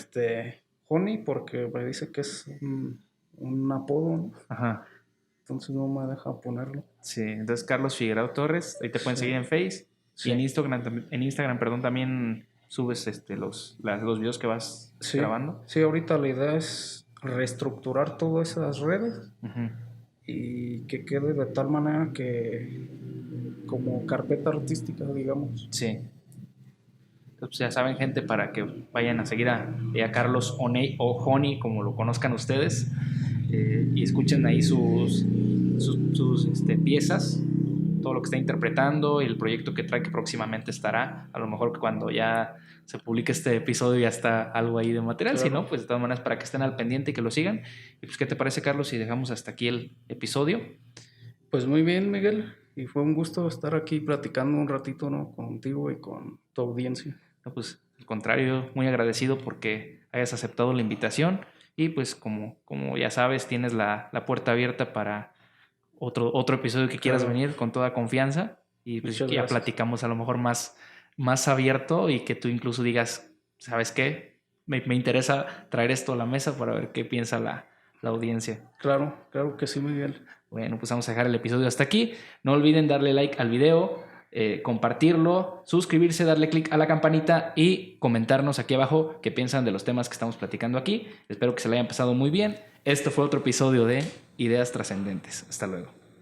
Honey porque me dice que es un apodo, ¿no? Ajá. Entonces no me deja ponerlo. Sí, entonces Carlos Figueroa Torres, ahí te pueden Sí. seguir en Face. Sí. Y en Instagram, perdón, también subes los videos que vas Sí, grabando. sí, ahorita la idea es reestructurar todas esas redes Ujú. y que quede de tal manera que como carpeta artística, digamos. Sí. Entonces, ya saben, gente, para que vayan a seguir a Carlos Oney o Honey, como lo conozcan ustedes, y escuchen ahí sus piezas, todo lo que está interpretando y el proyecto que trae, que próximamente estará. A lo mejor que cuando ya se publique este episodio ya está algo ahí de material. Claro. Si no, pues de todas maneras para que estén al pendiente y que lo sigan. Y pues, ¿qué te parece, Carlos, si dejamos hasta aquí el episodio? Pues muy bien, Miguel, y fue un gusto estar aquí platicando un ratito, ¿no? Contigo y con tu audiencia. No, pues al contrario, muy agradecido porque hayas aceptado la invitación y pues como ya sabes, tienes la puerta abierta para otro episodio que quieras Claro. venir con toda confianza y pues Muchas ya gracias. platicamos a lo mejor más abierto y que tú incluso digas, ¿sabes qué? Me interesa traer esto a la mesa para ver qué piensa la audiencia. Claro, claro que sí, Miguel. Bueno, pues vamos a dejar el episodio hasta aquí. No olviden darle like al video, compartirlo, suscribirse, darle click a la campanita y comentarnos aquí abajo qué piensan de los temas que estamos platicando aquí. Espero que se le hayan pasado muy bien. Este fue otro episodio de Ideas Trascendentes. Hasta luego.